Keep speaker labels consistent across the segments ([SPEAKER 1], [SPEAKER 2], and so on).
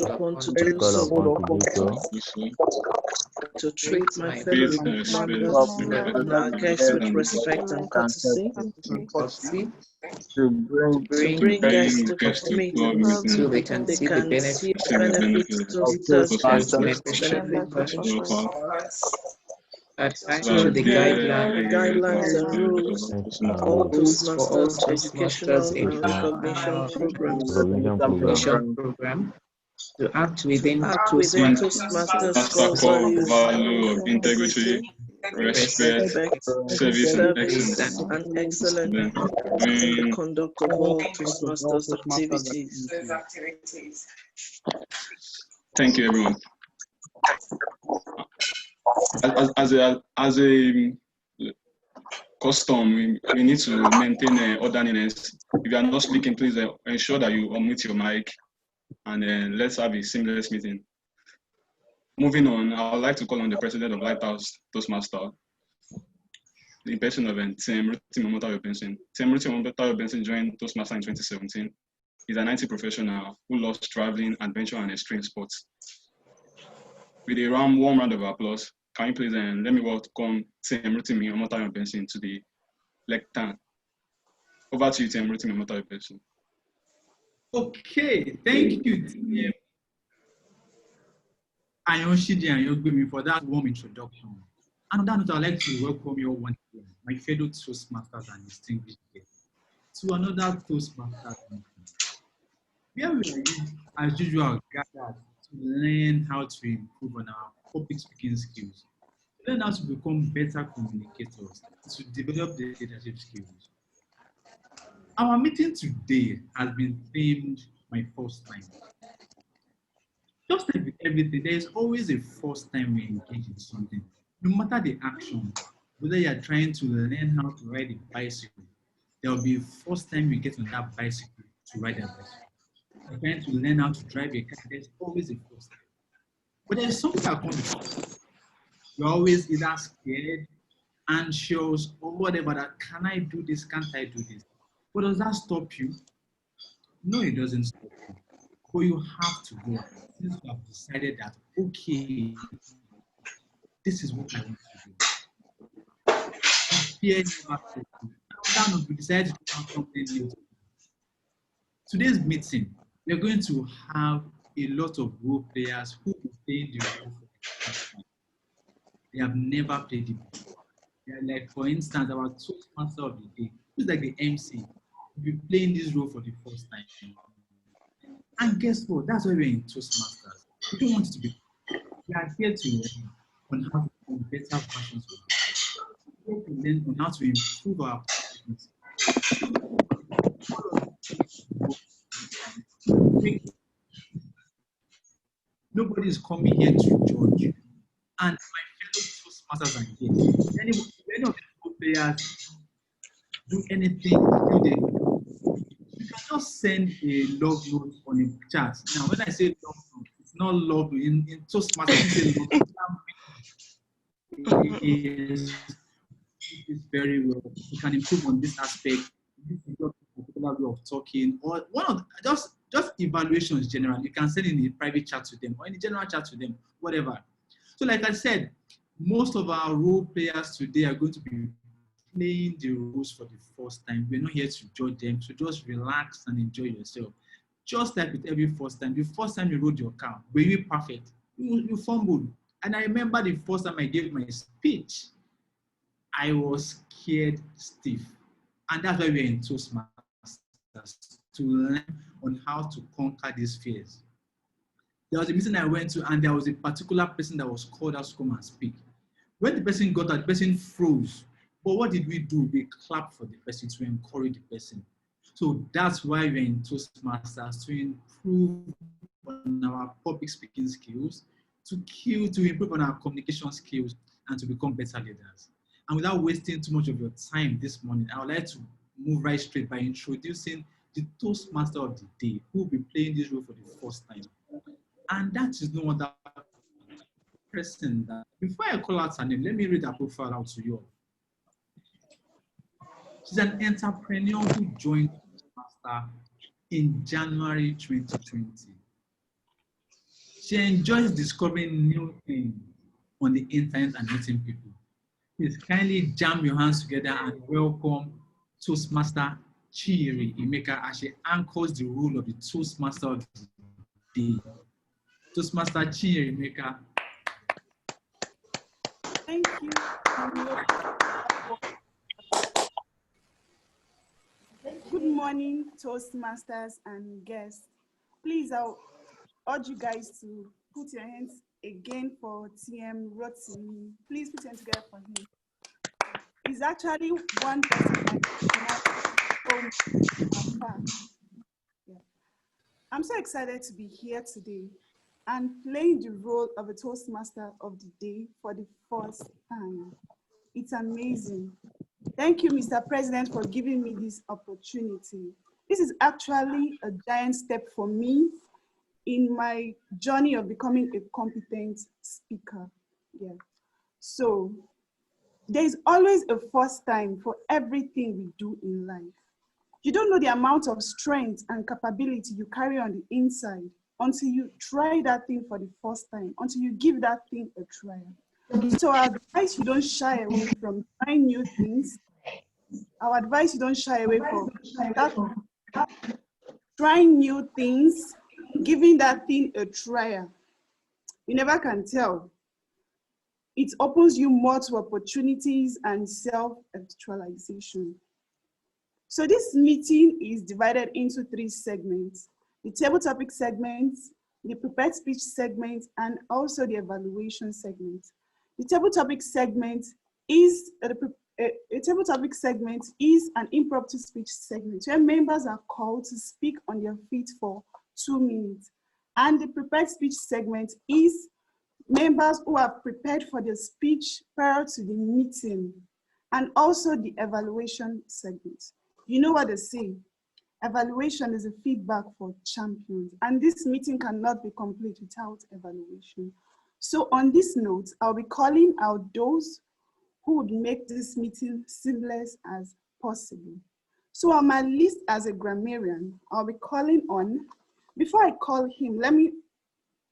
[SPEAKER 1] want to do so to treat my fellow members and our guests with respect and courtesy, to bring guests to meetings so they can see the benefits of Toastmasters to the guidelines and rules for Toastmasters educational and recognition programs to act within Toastmasters core values of integrity, respect, service, and excellence in the conduct of all Toastmasters activities.
[SPEAKER 2] Thank you, everyone. As a custom, we need to maintain orderliness. If you are not speaking, please ensure that you unmute your mic, and let's have a seamless meeting. Moving on, I would like to call on the president of Lighthouse Toastmaster, the person of Tim Ruti. Tim Ruti joined Toastmaster in 2017. He's an IT professional who loves traveling, adventure, and extreme sports. With a warm round of applause, can you please let me welcome Tim Ruti to the lectern. Over to you, Tim Ruti.
[SPEAKER 3] Okay, thank you, Tim. Ayoshidi and Yogbimi for that warm introduction. And on that note, I'd like to welcome you all once again, my fellow Toastmasters and distinguished guests, to another Toastmasters meeting. Where we are, as usual, gathered to learn how to improve on our public speaking skills, to learn how to become better communicators, to develop the leadership skills. Our meeting today has been themed My First Time. Just like with everything, there is always a first time we engage in something. No matter the action, whether you are trying to learn how to ride a bicycle, there will be a first time you get on that bicycle to ride that bicycle. You're trying to learn how to drive a car, there's always a first time. But there's something that comes before. You're always either scared, anxious, or whatever, that can I do this, can't I do this? But does that stop you? No, it doesn't stop you. But you have to go since you have decided that, okay, this is what I want to do. Fear never stops you. We decided to do something new. Today's meeting, we're going to have a lot of role players who will play the role for the first time. They have never played it before. They're like, for instance, our Toastmaster of the day, who's like the MC, will be playing this role for the first time. And guess what? That's why we're in Toastmasters. We don't want it to be. We are here to learn on how to become better versions of ourselves. We are here to learn on how to improve our performance. Nobody is coming here to judge you. And my fellow Toastmasters are here. Any of the players do anything, you can just send a love note on a chat. Now, when I say love note, it's not love in Toastmasters. It's very well. You can improve on this aspect. This is your particular way of talking, or one of just evaluations generally. You can send in a private chat to them or in a general chat to them, whatever. So, like I said, most of our role players today are going to be playing the roles for the first time. We're not here to judge them, so just relax and enjoy yourself. Just like with every first time, the first time you rode your car, were you perfect? You fumbled. And I remember the first time I gave my speech, I was scared stiff. And that's why we're in Toastmasters, to learn on how to conquer these fears. There was a meeting I went to, and there was a particular person that was called out to come and speak. When the person got out, the person froze. But what did we do? We clapped for the person to encourage the person. So that's why we're in Toastmasters, to improve on our public speaking skills, to improve on our communication skills, and to become better leaders. And without wasting too much of your time this morning, I would like to move right straight by introducing the Toastmaster of the day, who will be playing this role for the first time. And that is no other person. Before I call out her name, let me read her profile out to you all. She's an entrepreneur who joined Toastmaster in January 2020. She enjoys discovering new things on the internet and meeting people. Please kindly jam your hands together and welcome Toastmaster Chiri Emeka as she anchors the role of the Toastmaster of the day. Toastmaster Chiri Emeka.
[SPEAKER 4] Thank you. Good morning, Toastmasters and guests. Please, I'll urge you guys to put your hands again for TM Rotimi. Please put your hands together for him. He's actually one person I'm so excited to be here today and playing the role of a Toastmaster of the day for the first time. It's amazing. Thank you, Mr. President, for giving me this opportunity. This is actually a giant step for me in my journey of becoming a competent speaker. Yeah. So there's always a first time for everything we do in life. You don't know the amount of strength and capability you carry on the inside until you try that thing for the first time, until you give that thing a try. So our advice, you don't shy away from trying new things. Our advice, you don't shy away from that, trying new things, giving that thing a trial. You never can tell. It opens you more to opportunities and self-actualization. So this meeting is divided into 3 segments: the table topic segment, the prepared speech segment, and also the evaluation segment. The table topic segment is an impromptu speech segment where members are called to speak on their feet for 2 minutes. And the prepared speech segment is members who are prepared for their speech prior to the meeting, and also the evaluation segment. You know what they say, evaluation is a feedback for champions, and this meeting cannot be complete without evaluation. So on this note, I'll be calling out those who would make this meeting seamless as possible. So on my list as a grammarian, I'll be calling on, before I call him, let me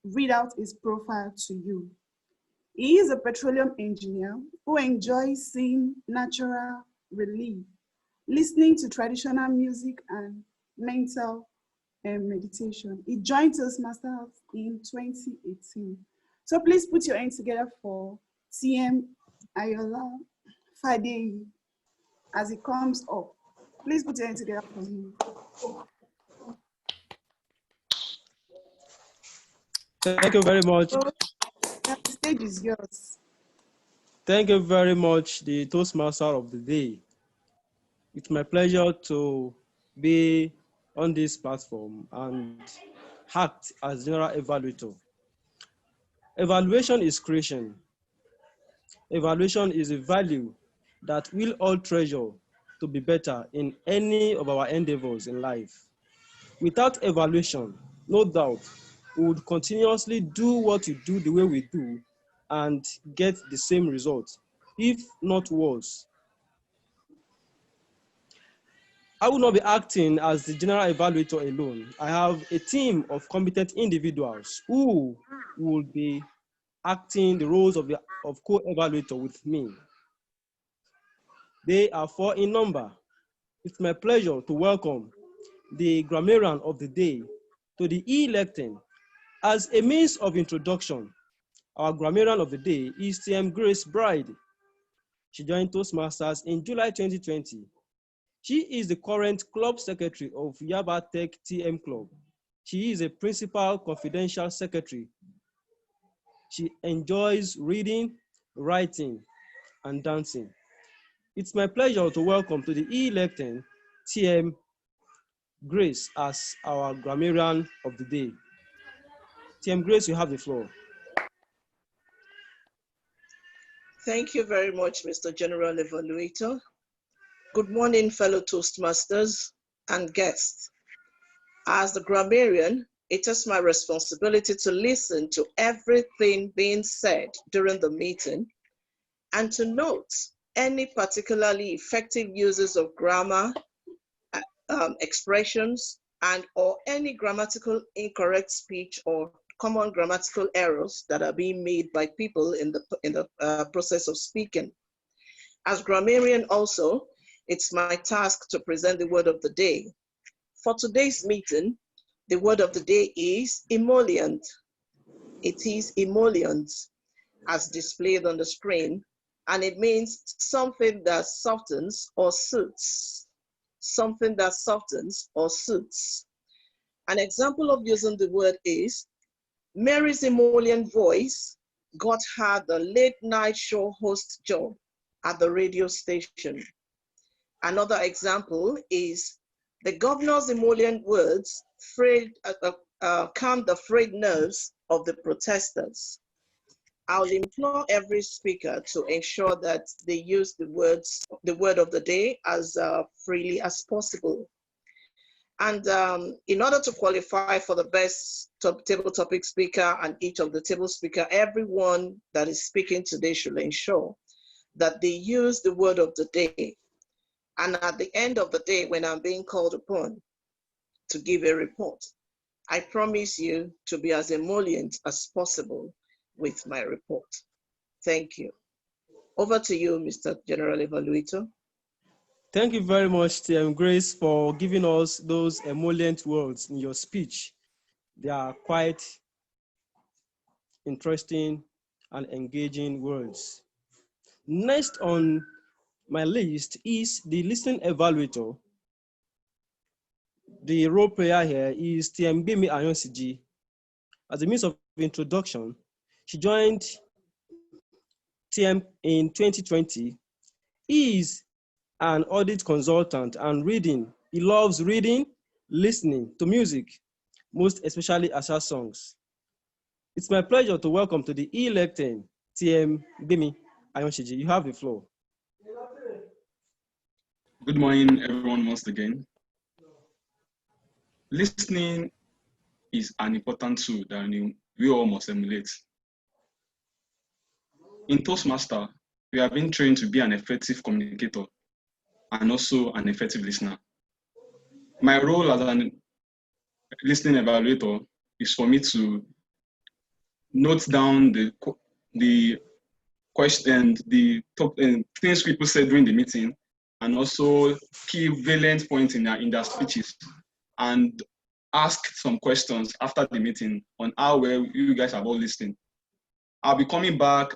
[SPEAKER 4] read out his profile to you. He is a petroleum engineer who enjoys seeing natural relief, listening to traditional music and mental meditation. He joined Toastmasters in 2018. So please put your hands together for TM Ayola Fadeyi as he comes up. Please put your hands together for him.
[SPEAKER 5] Thank you very much.
[SPEAKER 4] The stage is yours.
[SPEAKER 5] Thank you very much, the Toastmaster of the day. It's my pleasure to be on this platform and act as general evaluator. Evaluation is creation. Evaluation is a value that we'll all treasure to be better in any of our endeavors in life. Without evaluation, no doubt, we would continuously do what we do the way we do and get the same result, if not worse. I will not be acting as the general evaluator alone. I have a team of competent individuals who will be acting the roles of co-evaluator with me. They are 4 in number. It's my pleasure to welcome the grammarian of the day to the e-lecting. As a means of introduction, our grammarian of the day is TM Grace Bride. She joined Toastmasters in July 2020. She is the current club secretary of Yaba Tech TM Club. She is a principal confidential secretary. She enjoys reading, writing, and dancing. It's my pleasure to welcome to the e-lecting TM Grace as our grammarian of the day. TM Grace, you have the floor.
[SPEAKER 1] Thank you very much, Mr. General Evaluator. Good morning, fellow Toastmasters and guests. As the grammarian, it is my responsibility to listen to everything being said during the meeting and to note any particularly effective uses of grammar, expressions, and or any grammatical incorrect speech or common grammatical errors that are being made by people in the process of speaking. As grammarian also, it's my task to present the word of the day. For today's meeting, the word of the day is emollient. It is emollient as displayed on the screen, and it means something that softens or soothes. Something that softens or soothes. An example of using the word is, Mary's emollient voice got her the late night show host job at the radio station. Another example is, the governor's emollient words calmed the frayed nerves of the protesters. I'll implore every speaker to ensure that they use the word of the day as freely as possible. And in order to qualify for the best table topic speaker and each of the table speaker, everyone that is speaking today should ensure that they use the word of the day. And at the end of the day, when I'm being called upon to give a report, I promise you to be as emollient as possible with my report. Thank you. Over to you, Mr. General Evaluator.
[SPEAKER 5] Thank you very much, TM Grace, for giving us those emollient words in your speech. They are quite interesting and engaging words. Next on my list is the listening evaluator. The role player here is TM Bimi Ayonsiji. As a means of introduction, she joined TM in 2020. He is an audit consultant and reading. He loves reading, listening to music, most especially Asha songs. It's my pleasure to welcome to the E-Lectin, TM Bimi Ayonsiji. You have the floor.
[SPEAKER 2] Good morning, everyone, once again. Listening is an important tool that we all must emulate. In Toastmaster, we have been trained to be an effective communicator and also an effective listener. My role as a listening evaluator is for me to note down the question, the top things people said during the meeting, and also key valent points in their speeches, and ask some questions after the meeting on how well you guys have all listened. I'll be coming back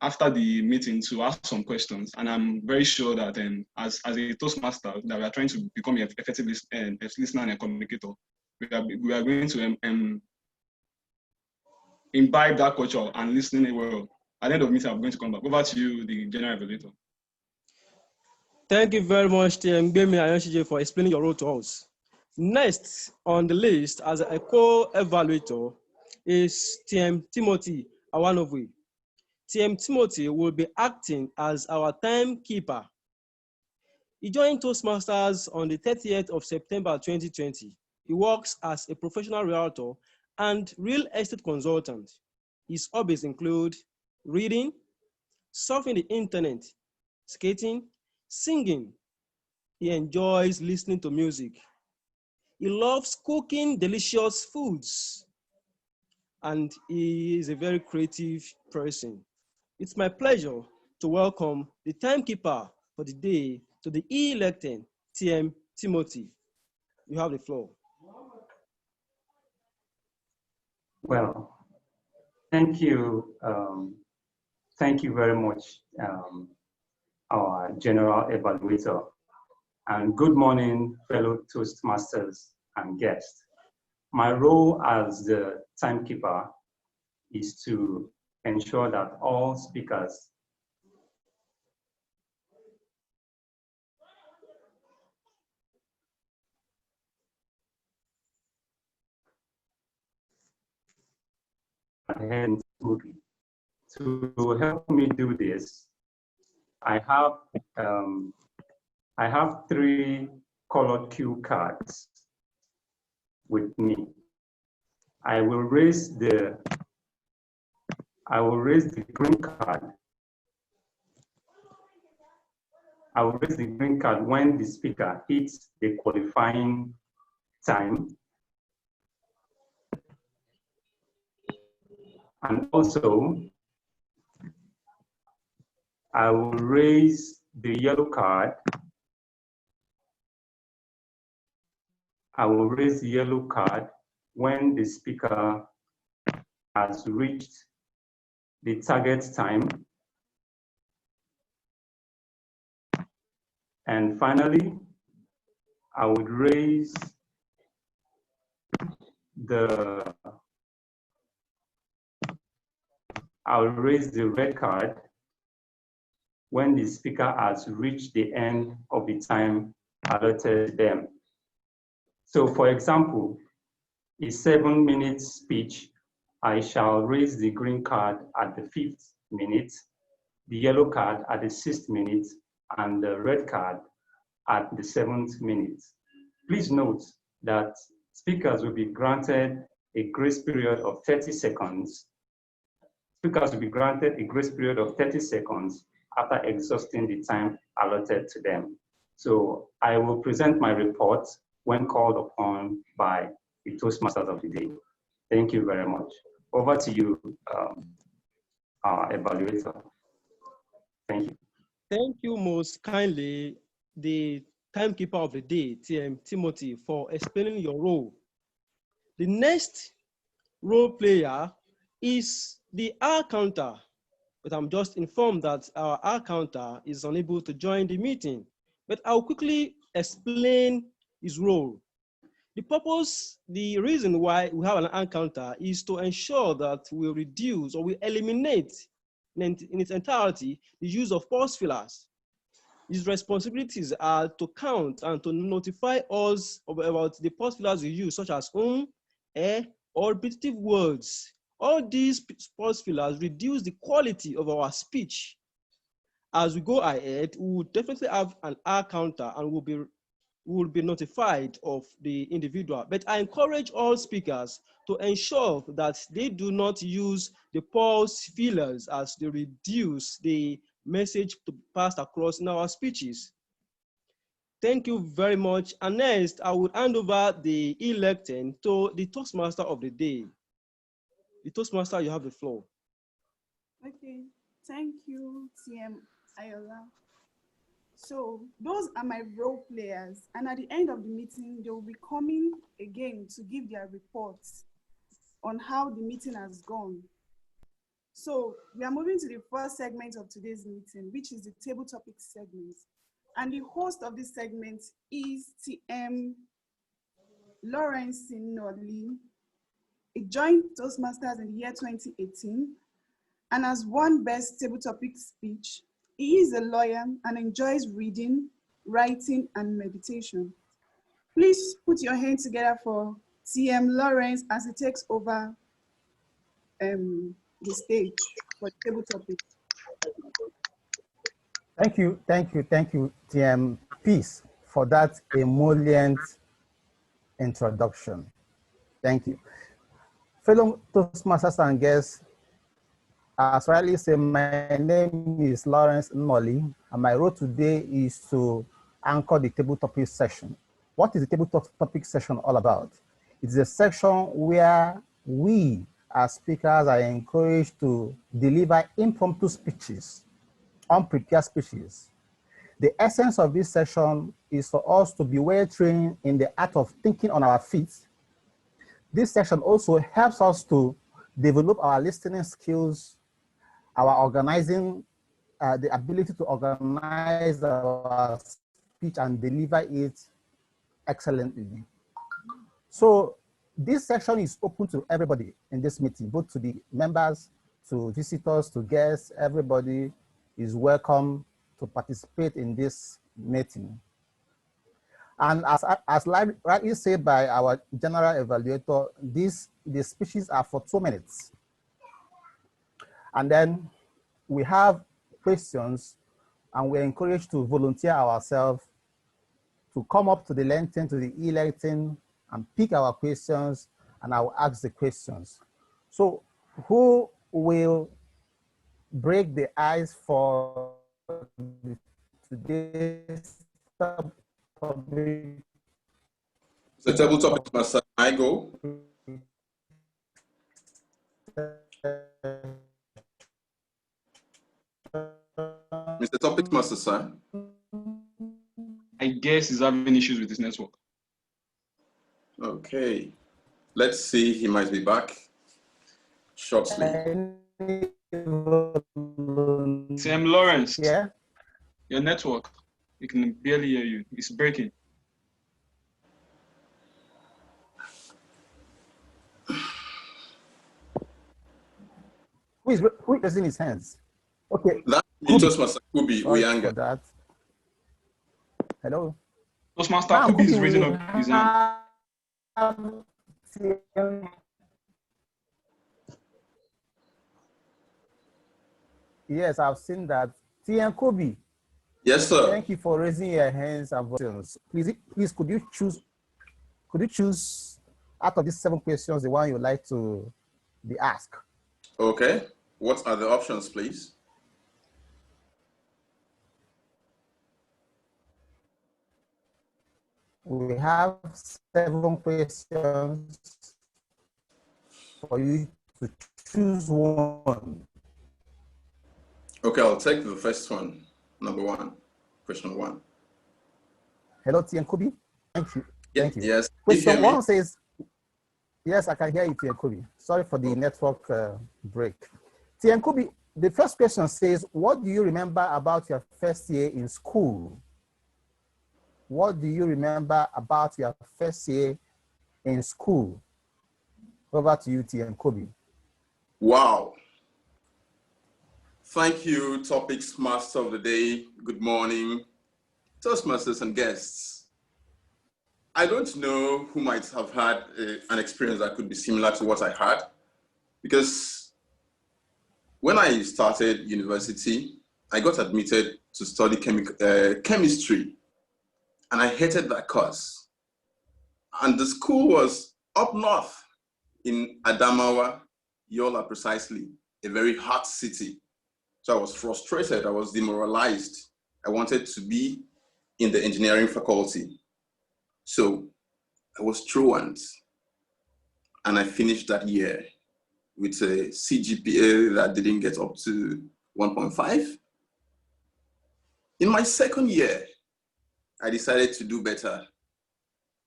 [SPEAKER 2] after the meeting to ask some questions, and I'm very sure that as a Toastmaster, that we are trying to become an effective listener and a communicator. We are going to imbibe that culture and listening well. At the end of the meeting, I'm going to come back. Over to you, the General Evaluator.
[SPEAKER 5] Thank you very much, TM Bimi Ayonsiji, for explaining your role to us. Next on the list as a co-evaluator is TM Timothy Awanovi. TM Timothy will be acting as our timekeeper. He joined Toastmasters on the 30th of September 2020. He works as a professional realtor and real estate consultant. His hobbies include reading, surfing the internet, skating, singing. He enjoys listening to music. He loves cooking delicious foods, and he is a very creative person. It's my pleasure to welcome the timekeeper for the day to the E-Lectin, TM Timothy. You have the floor.
[SPEAKER 6] Well, thank you. Thank you very much, our General Evaluator. And good morning, fellow Toastmasters and guests. My role as the timekeeper is to ensure that all speakers adhere smoothly. To help me do this, I have 3 colored cue cards with me. I will raise the green card. I will raise the green card when the speaker hits the qualifying time. And also, I will raise the yellow card. I will raise the yellow card when the speaker has reached the target time. And finally, I would raise the red card when the speaker has reached the end of the time allotted them. So for example, a 7-minute speech, I shall raise the green card at the 5th minute, the yellow card at the 6th minute, and the red card at the 7th minute. Please note that speakers will be granted a grace period of 30 seconds. Speakers will be granted a grace period of 30 seconds after exhausting the time allotted to them. So I will present my report when called upon by the Toastmasters of the day. Thank you very much. Over to you, our evaluator. Thank you.
[SPEAKER 5] Thank you most kindly, the timekeeper of the day, TM Timothy, for explaining your role. The next role player is the hour counter, but I'm just informed that our hour counter is unable to join the meeting, but I'll quickly explain his role. The reason why we have an hour counter is to ensure that we reduce or we eliminate in its entirety the use of pause fillers. His responsibilities are to count and to notify us about the pause fillers we use, such as or repetitive words. All these pause fillers reduce the quality of our speech. As we go ahead, we will definitely have an hour counter and will be notified of the individual. But I encourage all speakers to ensure that they do not use the pause fillers as they reduce the message to pass across in our speeches. Thank you very much. And next, I will hand over the electing to the Toastmaster of the day. The Toastmaster, you have the floor.
[SPEAKER 4] Okay, thank you, TM Ayola. So those are my role players, and at the end of the meeting, they will be coming again to give their reports on how the meeting has gone. So we are moving to the first segment of today's meeting, which is the table topic segment. And the host of this segment is TM Lawrence Sinoli, a joint Toastmasters in the year 2018, and has won Best Table Topic Speech. He is a lawyer and enjoys reading, writing, and meditation. Please put your hands together for TM Lawrence as he takes over the stage for table topic.
[SPEAKER 7] Thank you, TM Peace, for that emollient introduction. Thank you. Fellow Toastmasters and guests, as rightly said, my name is Lawrence Nolly, and my role today is to anchor the table topic session. What is the table topic session all about? It's a section where we, as speakers, are encouraged to deliver impromptu speeches, unprepared speeches. The essence of this session is for us to be well trained in the art of thinking on our feet. This session also helps us to develop our listening skills, our organizing, the ability to organize our speech and deliver it excellently. So this section is open to everybody in this meeting, both to the members, to visitors, to guests. Everybody is welcome to participate in this meeting. And as rightly said by our general evaluator, the speeches are for 2 minutes. And then we have questions, and we're encouraged to volunteer ourselves to come up to the lectern, to the e-lectern, and pick our questions, and I will ask the questions. So who will break the ice for today's topic?
[SPEAKER 8] The table topic, Master. I go. Mr. Topic Master, sir.
[SPEAKER 2] I guess he's having issues with his network.
[SPEAKER 8] Okay. Let's see, he might be back shortly.
[SPEAKER 2] Sam Lawrence.
[SPEAKER 7] Yeah.
[SPEAKER 2] Your network, we can barely hear you. It's breaking.
[SPEAKER 7] Who is raising his hands? Okay.
[SPEAKER 8] That's Toastmaster Kubi Uyanga.
[SPEAKER 7] That. Hello.
[SPEAKER 2] Toastmaster Kubi is raising up his hand.
[SPEAKER 7] Yes, I've seen that. TM Kobe.
[SPEAKER 8] Yes, sir.
[SPEAKER 7] Thank you for raising your hands and voices. Please, could you choose out of these 7 questions the one you'd like to be asked?
[SPEAKER 8] Okay. What are the options, please?
[SPEAKER 7] We have 7 questions for you to choose one.
[SPEAKER 8] Okay, I'll take the first one. Number 1, question 1.
[SPEAKER 7] Hello, TM Kobe. Thank you. Thank you.
[SPEAKER 8] Yes.
[SPEAKER 7] Question 1 says, yes, I can hear you, TM Kobe. Sorry for the network break. TM Kobe, the first question says, what do you remember about your first year in school? What do you remember about your first year in school? Over to you, TM Kobe.
[SPEAKER 8] Wow. Thank you, Topics Master of the Day. Good morning, Toastmasters and guests. I don't know who might have had an experience that could be similar to what I had, because when I started university, I got admitted to study chemistry, and I hated that course. And the school was up north in Adamawa, Yola precisely, a very hot city. So I was frustrated, I was demoralized. I wanted to be in the engineering faculty. So I was truant, and I finished that year with a CGPA that didn't get up to 1.5. In my second year, I decided to do better.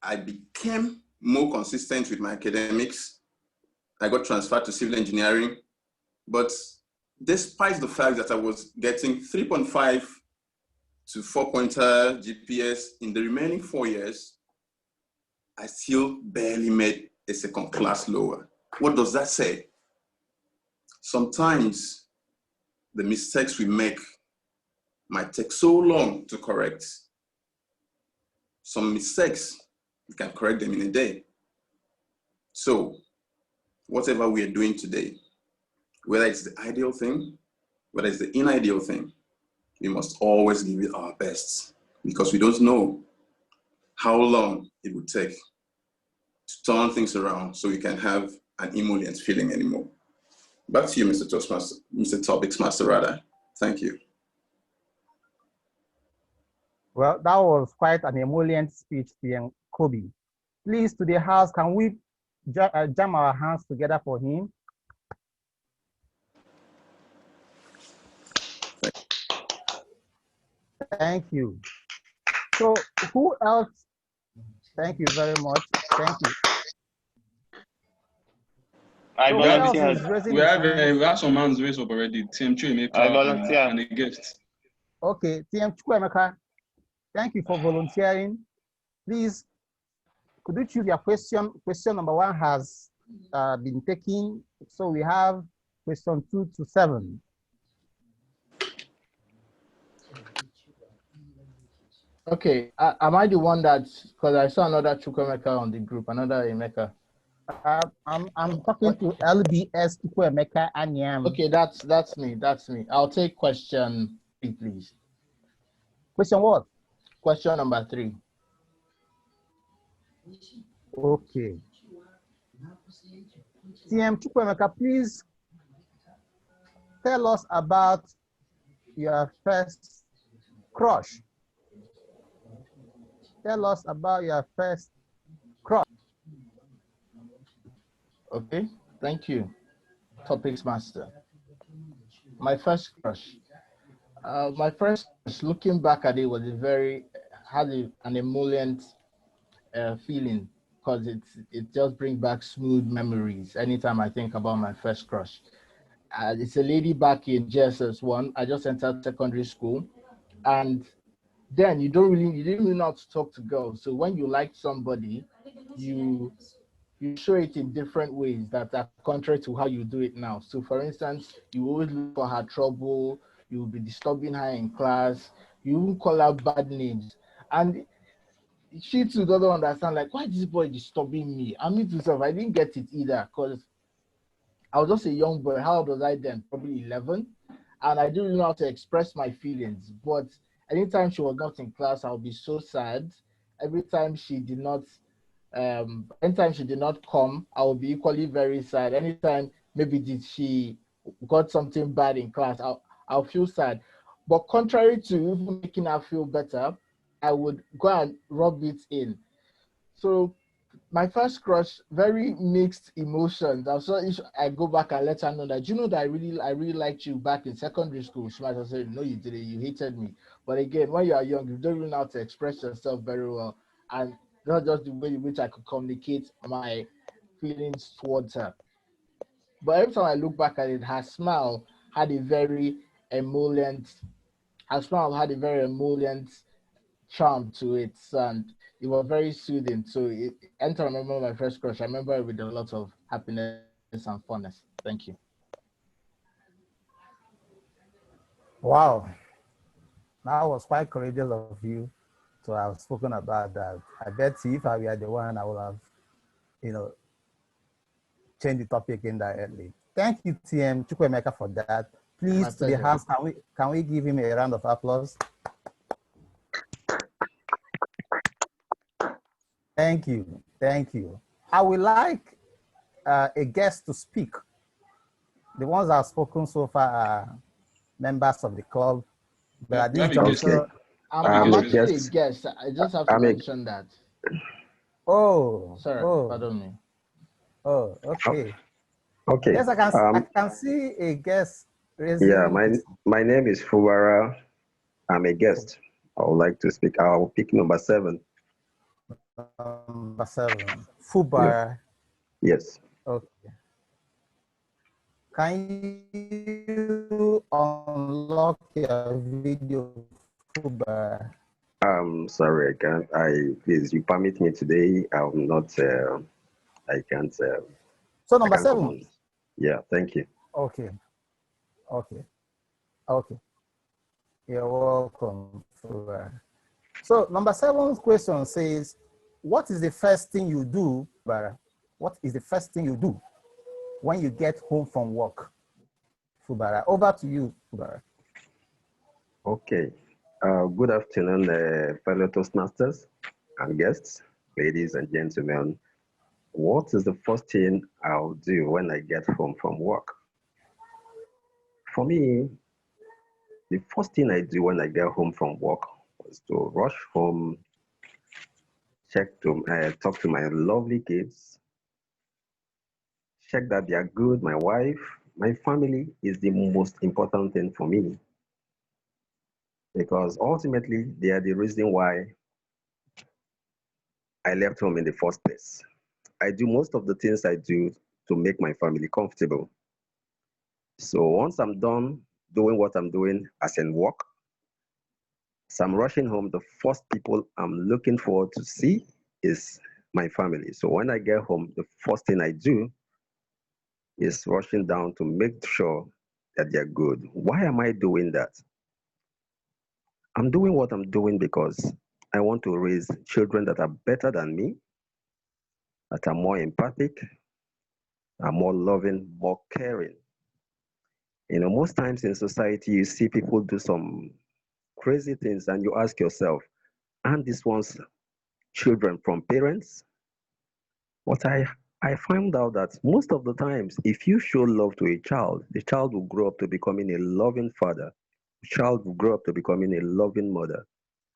[SPEAKER 8] I became more consistent with my academics. I got transferred to civil engineering, but despite the fact that I was getting 3.5 to 4-pointer GPS in the remaining 4 years, I still barely made a second class lower. What does that say? Sometimes the mistakes we make might take so long to correct. Some mistakes, we can correct them in a day. So whatever we are doing today, whether it's the ideal thing, whether it's the unideal thing, we must always give it our best, because we don't know how long it would take to turn things around so we can have an emollient feeling anymore. Back to you, Mr. Toastmaster, Mr. Topics Master, rather. Thank you.
[SPEAKER 7] Well, that was quite an emollient speech, TM Kobe. Please, to the house, can we jam our hands together for him? Thank you. So who else? Thank you very much. Thank you.
[SPEAKER 2] I volunteer. We have some hands raised up already. TM Chuemeka and a guest.
[SPEAKER 7] Okay, TM Chuemeka, thank you for volunteering. Please, could you choose your question? Question number 1 has been taken. So we have question 2 to 7.
[SPEAKER 9] Okay, am I the one that, because I saw another Chukwemeka on the group, another Emeka.
[SPEAKER 7] I'm talking to LBS Chukwemeka Anyam.
[SPEAKER 9] Okay, that's me. I'll take question 3, please.
[SPEAKER 7] Question what?
[SPEAKER 9] Question number 3.
[SPEAKER 7] Okay. TM Chukwemeka, please tell us about your first crush. Tell us about your first crush.
[SPEAKER 9] Okay, thank you. topics master. My first crush. Looking back at it, was an emollient feeling because it just brings back smooth memories anytime I think about my first crush. It's a lady back in JSS1. I just entered secondary school, and then you didn't really know how to talk to girls. So when you like somebody, you show it in different ways that are contrary to how you do it now. So for instance, you always look for her trouble, you will be disturbing her in class, you will call her bad names. And she too doesn't understand, like, why is this boy disturbing me? I mean, to myself, I didn't get it either because I was just a young boy. How old was I then? Probably 11. And I didn't know how to express my feelings. But anytime she was not in class, I would be so sad. Every time she did not come, I would be equally very sad. Anytime maybe she got something bad in class, I'll feel sad. But contrary to even making her feel better, I would go and rub it in. So my first crush, very mixed emotions. I go back and let her know that, you know, that I really liked you back in secondary school. She might have said, no, you didn't, you hated me. But again, when you are young, you don't really know how to express yourself very well. And not just the way in which I could communicate my feelings towards her. But every time I look back at it, her smile had a very emollient, charm to it, and it was very soothing. So anytime I remember my first crush, I remember it with a lot of happiness and fondness. Thank you.
[SPEAKER 7] Wow, that was quite courageous of you to have spoken about that. I bet if I were the one, I would have, changed the topic indirectly. Thank you, TM Chukwemeka, for that. Please, to the house, can we give him a round of applause? Thank you. Thank you. I would like a guest to speak. The ones that have spoken so far are members of the club. But at this juncture,
[SPEAKER 9] I'm actually a guest. I just have to mention that.
[SPEAKER 7] Oh.
[SPEAKER 9] Sorry, pardon me.
[SPEAKER 7] Oh, okay.
[SPEAKER 10] Okay.
[SPEAKER 7] Yes, I can see a guest raising.
[SPEAKER 10] Yeah, my name is Fubara. I'm a guest. I would like to speak. I'll pick number 7.
[SPEAKER 7] Number 7. Fubara.
[SPEAKER 10] Yeah. Yes.
[SPEAKER 7] Okay. Can you unlock your video, Fubara?
[SPEAKER 10] I'm sorry, I can't. Please, you permit me today. I'm not. I can't.
[SPEAKER 7] So number 7.
[SPEAKER 10] Yeah, thank you.
[SPEAKER 7] Okay. You're welcome. So number 7 question says, what is the first thing you do, Fubara? What is the first thing you do when you get home from work? Fubara, over to you, Fubara.
[SPEAKER 10] Okay. Good afternoon, fellow Toastmasters and guests, ladies and gentlemen. What is the first thing I'll do when I get home from work? For me, the first thing I do when I get home from work was to rush home, talk to my lovely kids, check that they are good, my wife, my family is the most important thing for me. Because ultimately, they are the reason why I left home in the first place. I do most of the things I do to make my family comfortable. So once I'm done doing what I'm doing as in work, as I'm rushing home, the first people I'm looking forward to see is my family. So when I get home, the first thing I do is rushing down to make sure that they're good. Why am I doing that? I'm doing what I'm doing because I want to raise children that are better than me, that are more empathic, are more loving, more caring. Most times in society, you see people do some crazy things and you ask yourself, aren't these ones children from parents? But I found out that most of the times, if you show love to a child, the child will grow up to becoming a loving father. The child will grow up to becoming a loving mother.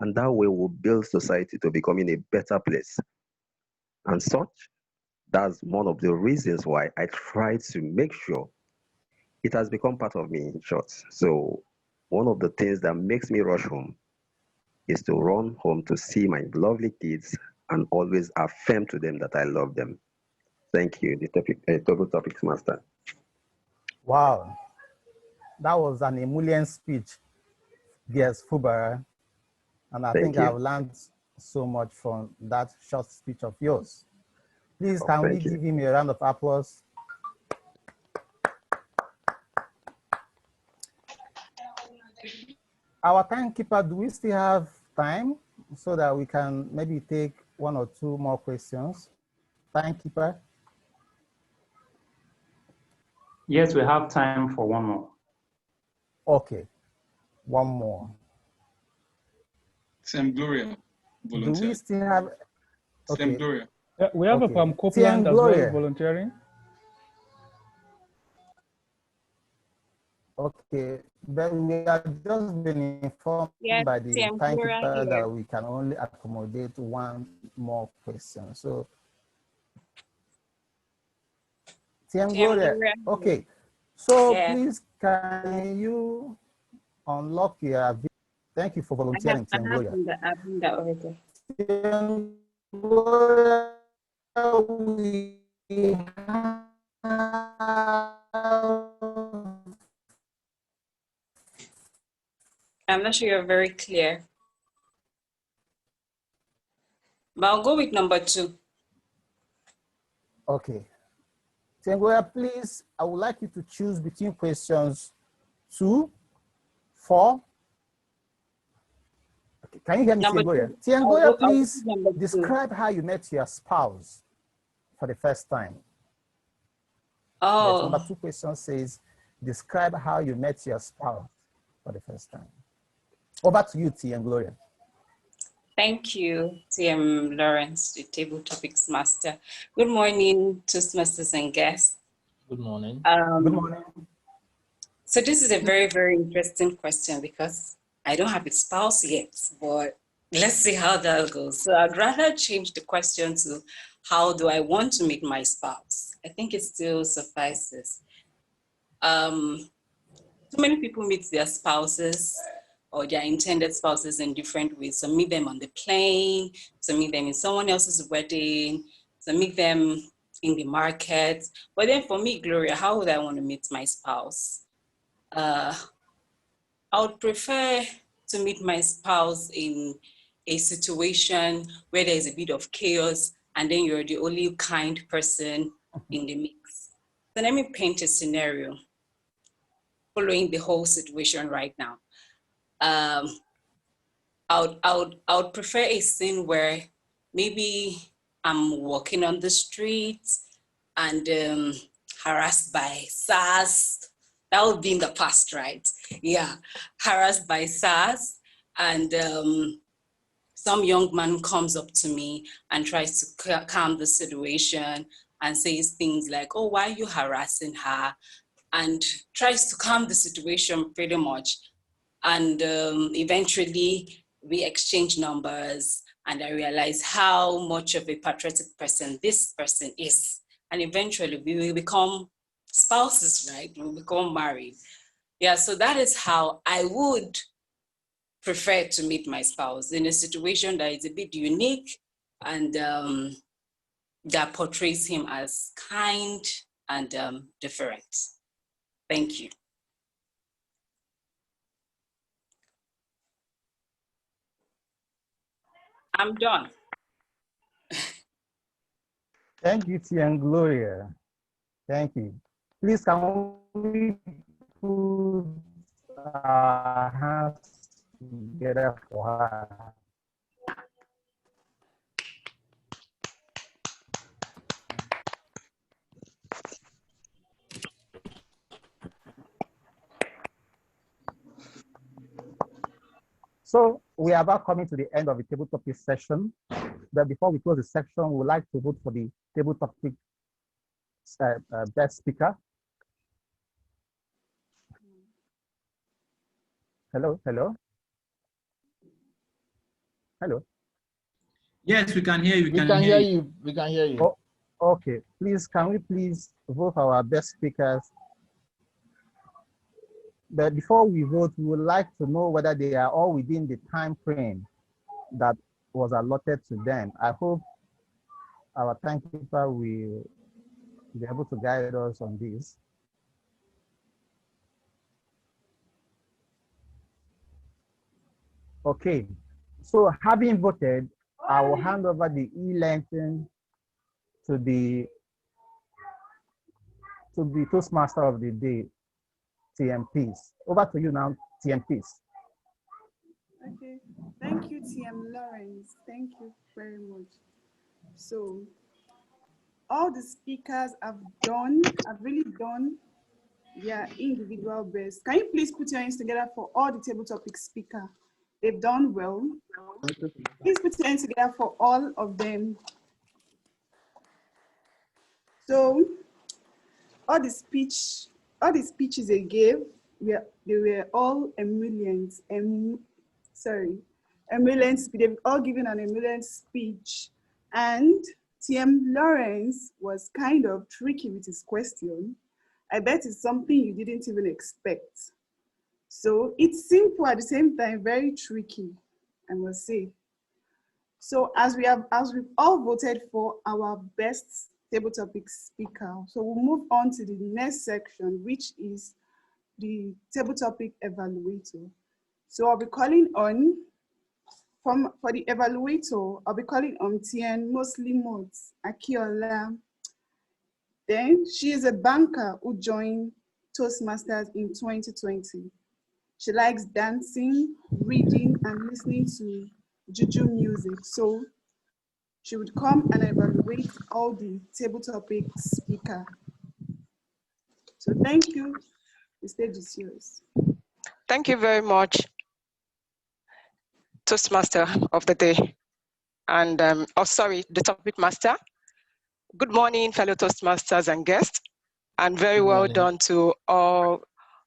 [SPEAKER 10] And that way will build society to becoming a better place. And such, that's one of the reasons why I try to make sure it has become part of me, in short. So one of the things that makes me rush home is to run home to see my lovely kids and always affirm to them that I love them. Thank you, the Table Topics Master.
[SPEAKER 7] Wow, that was an emollient speech, yes, Fubara. And I think I've learned so much from that short speech of yours. Please, can we give him a round of applause? Our timekeeper, do we still have time so that we can maybe take one or two more questions? Timekeeper?
[SPEAKER 6] Yes, we have time for one more.
[SPEAKER 7] Okay, one more.
[SPEAKER 2] Sam Gloria, volunteer.
[SPEAKER 7] Do we still have? Okay.
[SPEAKER 2] Sam Gloria.
[SPEAKER 11] We have a from Copeland as well, volunteering.
[SPEAKER 7] Okay, but we are just being informed by the timekeeper that we can only accommodate one more question. So, Gloria. Okay, so please, can you unlock your video? Thank you for volunteering, Gloria. Gloria, we have
[SPEAKER 12] I'm not sure you're very clear, but I'll go with number 2.
[SPEAKER 7] Okay. Tiangoya, please, I would like you to choose between questions 2, 4. Okay. Can you hear me, Tiangoya? Tiangoya, please describe how you met your spouse for the first time.
[SPEAKER 12] Oh.
[SPEAKER 7] But number 2 question says, describe how you met your spouse for the first time. Over to you, TM Gloria.
[SPEAKER 12] Thank you, TM Lawrence, the Table Topics Master. Good morning, Toastmasters and guests.
[SPEAKER 9] Good morning.
[SPEAKER 7] Good morning.
[SPEAKER 12] So this is a very, very interesting question because I don't have a spouse yet, but let's see how that goes. So I'd rather change the question to how do I want to meet my spouse? I think it still suffices. So many people meet their spouses or their intended spouses in different ways. Some meet them on the plane, some meet them in someone else's wedding, some meet them in the market. But then for me, Gloria, how would I want to meet my spouse? I would prefer to meet my spouse in a situation where there's a bit of chaos and then you're the only kind person in the mix. So let me paint a scenario following the whole situation right now. I would prefer a scene where maybe I'm walking on the streets and harassed by SARS. That would be in the past, right? Yeah, harassed by SARS, and some young man comes up to me and tries to calm the situation and says things like, oh, why are you harassing her? And tries to calm the situation pretty much. And eventually we exchange numbers and I realize how much of a patriotic person this person is. And eventually we will become spouses, right? We'll become married. Yeah, so that is how I would prefer to meet my spouse, in a situation that is a bit unique and that portrays him as kind and different. Thank you. I'm done.
[SPEAKER 7] Thank you, Tian Gloria. Thank you. Please, can we put our hands together for her? So we are about coming to the end of the table topic session. But before we close the section, we would like to vote for the table topic best speaker. Hello, hello. Hello.
[SPEAKER 3] Yes, we can hear you.
[SPEAKER 9] We can hear you. We can hear you.
[SPEAKER 7] Oh, okay. Please, can we please vote for our best speakers But before we vote, we would like to know whether they are all within the time frame that was allotted to them. I hope our timekeeper will be able to guide us on this. Okay, so having voted, I will hand over the e-learning to the Toastmaster of the day, TMPs. Over to you now, TMPs.
[SPEAKER 4] Okay, thank you, TM Lawrence. Thank you very much. So, all the speakers have really done their individual best. Can you please put your hands together for all the table topic speakers? They've done well. Please put your hands together for all of them. So, all the speeches they gave, they were all emollients. They've all given an emollient speech. And TM Lawrence was kind of tricky with his question. I bet it's something you didn't even expect. So it's simple at the same time, very tricky, I must say. So as we've all voted for our best table topic speaker, so we'll move on to the next section, which is the table topic evaluator. So I'll be calling on, for the evaluator, I'll be calling on Tien Muslimot Akiola. Then she is a banker who joined Toastmasters in 2020. She likes dancing, reading, and listening to juju music. So she would come and evaluate all the table topic speaker. So thank you. The stage is yours.
[SPEAKER 13] Thank you very much, Toastmaster of the day. And, the topic master. Good morning, fellow Toastmasters and guests, and very well done to all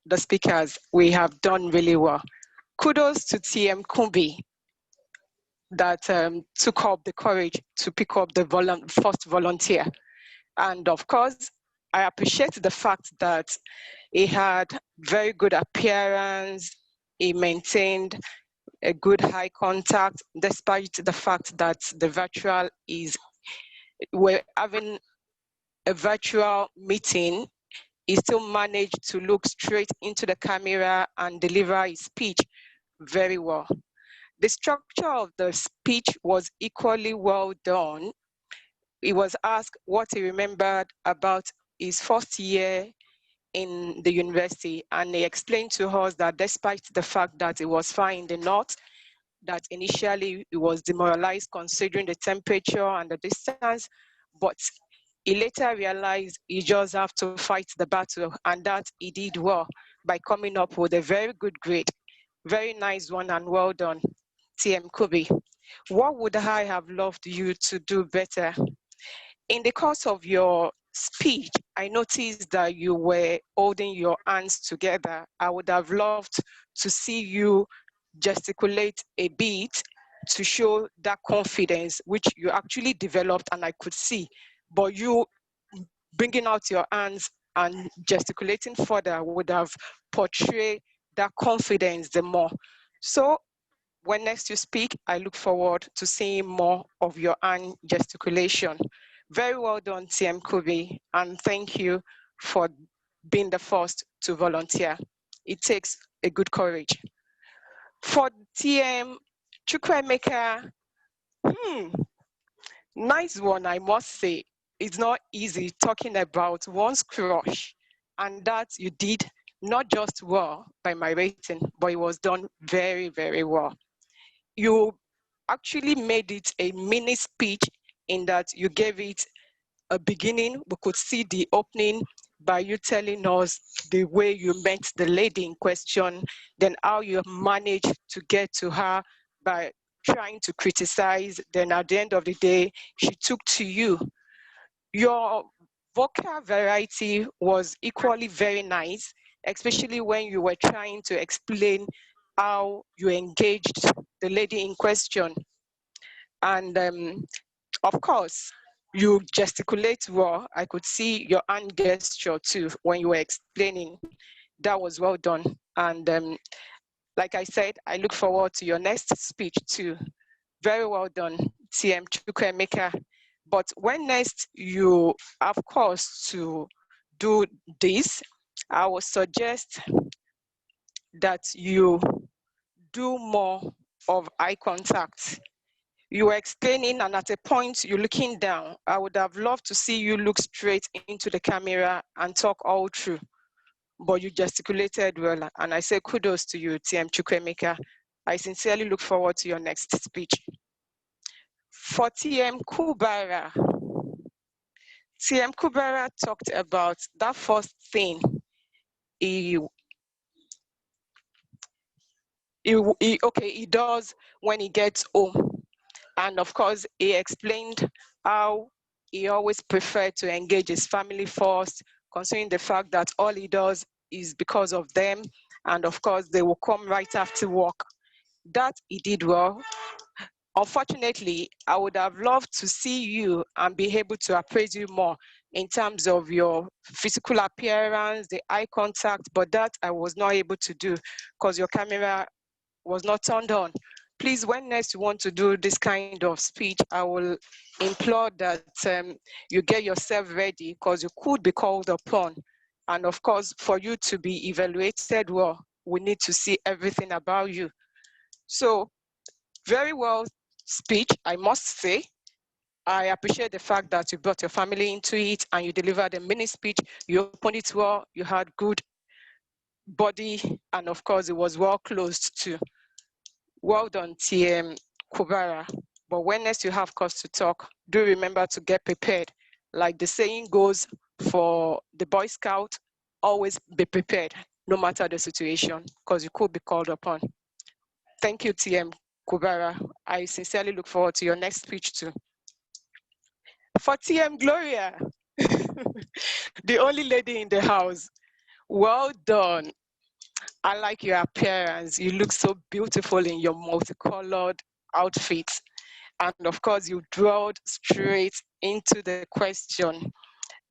[SPEAKER 13] the speakers. We have done really well. Kudos to TM Kumbi that took up the courage to pick up the first volunteer. And of course, I appreciate the fact that he had very good appearance, he maintained a good eye contact, despite the fact that we're having a virtual meeting. He still managed to look straight into the camera and deliver his speech very well. The structure of the speech was equally well done. He was asked what he remembered about his first year in the university, and he explained to us that despite the fact that it was far in the north, that initially he was demoralized considering the temperature and the distance, but he later realized he just have to fight the battle, and that he did well by coming up with a very good grade. Very nice one and well done, TM Kubi. What would I have loved you to do better? In the course of your speech, I noticed that you were holding your hands together. I would have loved to see you gesticulate a bit to show that confidence, which you actually developed and I could see. But you bringing out your hands and gesticulating further would have portrayed that confidence the more. So when next you speak, I look forward to seeing more of your hand gesticulation. Very well done, TM Kubi, and thank you for being the first to volunteer. It takes a good courage. For TM Chukwemeka, nice one, I must say. It's not easy talking about one's crush, and that you did not just well by my rating, but it was done very, very well. You actually made it a mini speech in that you gave it a beginning. We could see the opening by you telling us the way you met the lady in question, then how you managed to get to her by trying to criticize, then at the end of the day, she took to you. Your vocal variety was equally very nice, especially when you were trying to explain how you engaged the lady in question. And of course, you gesticulate well. I could see your hand gesture too when you were explaining. That was well done. And like I said, I look forward to your next speech too. Very well done, TM Chukwemeka. But when next you have course to do this, I would suggest that you do more of eye contact. You were explaining, and at a point you're looking down. I would have loved to see you look straight into the camera and talk all through, but you gesticulated well, and I say kudos to you, TM Chukwemeka. I sincerely look forward to your next speech. For TM Kubara, TM Kubara talked about that first thing he does when he gets home. And of course, he explained how he always preferred to engage his family first, considering the fact that all he does is because of them. And of course, they will come right after work. That he did well. Unfortunately, I would have loved to see you and be able to appraise you more in terms of your physical appearance, the eye contact, but that I was not able to do because your camera was not turned on. Please, when next you want to do this kind of speech, I will implore that you get yourself ready because you could be called upon. And of course, for you to be evaluated well, we need to see everything about you. So, very well speech, I must say. I appreciate the fact that you brought your family into it and you delivered a mini speech. You opened it well, you had good body, and of course, it was well closed too. Well done, TM Kubara. But when next you have cause to talk, do remember to get prepared. Like the saying goes for the Boy Scout, always be prepared, no matter the situation, because you could be called upon. Thank you, TM Kubara. I sincerely look forward to your next speech too. For TM Gloria, the only lady in the house, well done. I like your appearance. You look so beautiful in your multicolored outfit. And of course, you drilled straight into the question.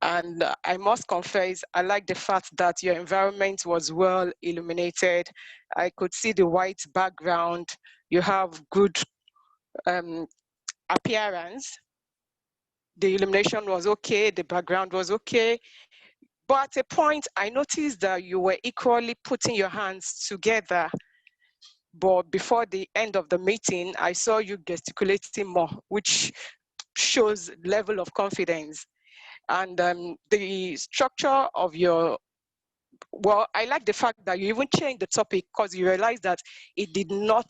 [SPEAKER 13] And I must confess, I like the fact that your environment was well illuminated. I could see the white background. You have good appearance. The illumination was okay. The background was okay. But at a point, I noticed that you were equally putting your hands together. But before the end of the meeting, I saw you gesticulating more, which shows level of confidence. And the structure of your, well, I like the fact that you even changed the topic because you realized that it did not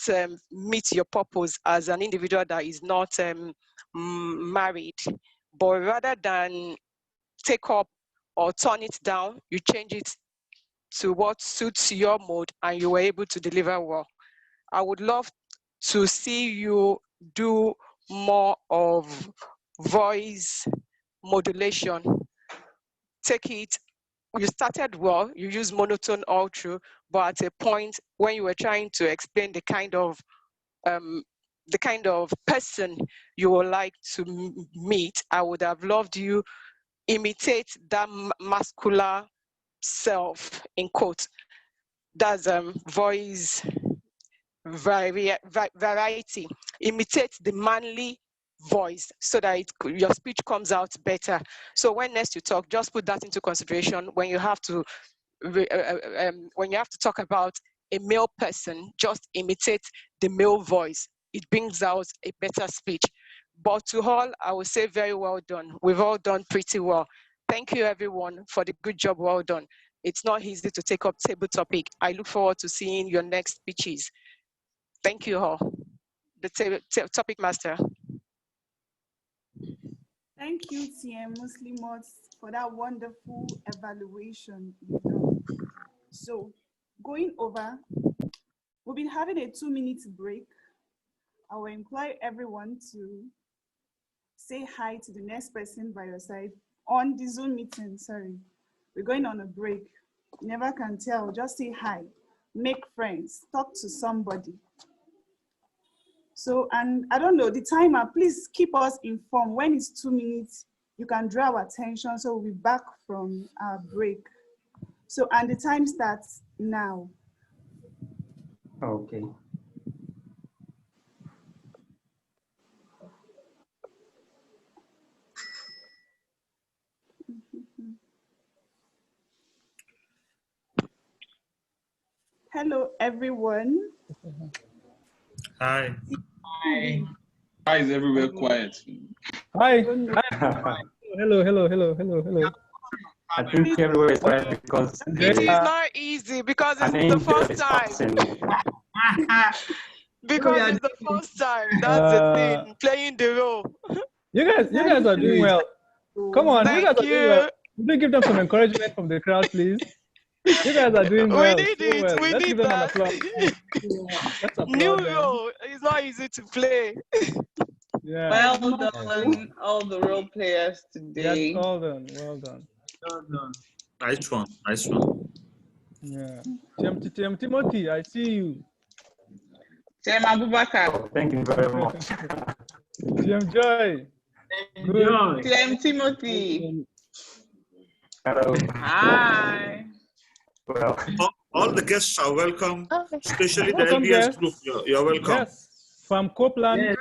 [SPEAKER 13] meet your purpose as an individual that is not married. But rather than take up or turn it down, you change it to what suits your mode and you were able to deliver well. I would love to see you do more of voice modulation. Take it, you started well, you used monotone all through, but at a point when you were trying to explain the kind of person you would like to meet, I would have loved you imitate that masculine self, in quotes. That's voice variety. Imitate the manly voice so that your speech comes out better. So when next you talk, just put that into consideration when you have to talk about a male person. Just imitate the male voice. It brings out a better speech. But to all, I will say very well done. We've all done pretty well. Thank you, everyone, for the good job well done. It's not easy to take up table topic. I look forward to seeing your next speeches. Thank you all. The topic master.
[SPEAKER 4] Thank you, TM Muslimot, for that wonderful evaluation you've done. So, going over, we'll be having a 2-minute break. I will employ everyone to say hi to the next person by your side on the Zoom meeting. Sorry, we're going on a break. You never can tell. Just say hi, make friends, talk to somebody. So, and I don't know, the timer, please keep us informed. When it's 2 minutes, you can draw our attention, so we'll be back from our break. So, and the time starts now.
[SPEAKER 6] Okay.
[SPEAKER 4] Hello, everyone.
[SPEAKER 14] Hi.
[SPEAKER 2] Hi. Hi is everywhere quiet.
[SPEAKER 11] Hi. Hello.
[SPEAKER 6] I think everywhere is quiet because
[SPEAKER 13] It is not easy because it's the first time. Because it's the first time. That's the thing. Playing the role.
[SPEAKER 11] You guys are doing well. Come on, you guys
[SPEAKER 13] Thank
[SPEAKER 11] are doing well.
[SPEAKER 13] you.
[SPEAKER 11] Would you give them some encouragement from the crowd, please? You guys are doing well.
[SPEAKER 13] We need
[SPEAKER 11] So
[SPEAKER 13] it.
[SPEAKER 11] well.
[SPEAKER 13] We
[SPEAKER 11] Let's give
[SPEAKER 13] need
[SPEAKER 11] them an
[SPEAKER 13] that.
[SPEAKER 11] applause. Let's
[SPEAKER 13] New
[SPEAKER 11] applaud them.
[SPEAKER 13] role. It's not easy to play.
[SPEAKER 11] Yeah.
[SPEAKER 1] Well done, all the role players today.
[SPEAKER 11] Yes, well done. Well done.
[SPEAKER 14] Nice one.
[SPEAKER 11] Yeah. TM Timothy, I see you.
[SPEAKER 1] TM Abubakar.
[SPEAKER 6] Thank you very much.
[SPEAKER 11] TM Joy. Good.
[SPEAKER 1] TM Timothy.
[SPEAKER 6] Hello.
[SPEAKER 1] Hi.
[SPEAKER 6] Well,
[SPEAKER 14] all the guests are welcome, especially the
[SPEAKER 11] Welcome,
[SPEAKER 14] LBS
[SPEAKER 11] guests.
[SPEAKER 14] group. You're welcome.
[SPEAKER 11] Yes. From Copeland.
[SPEAKER 15] Yes.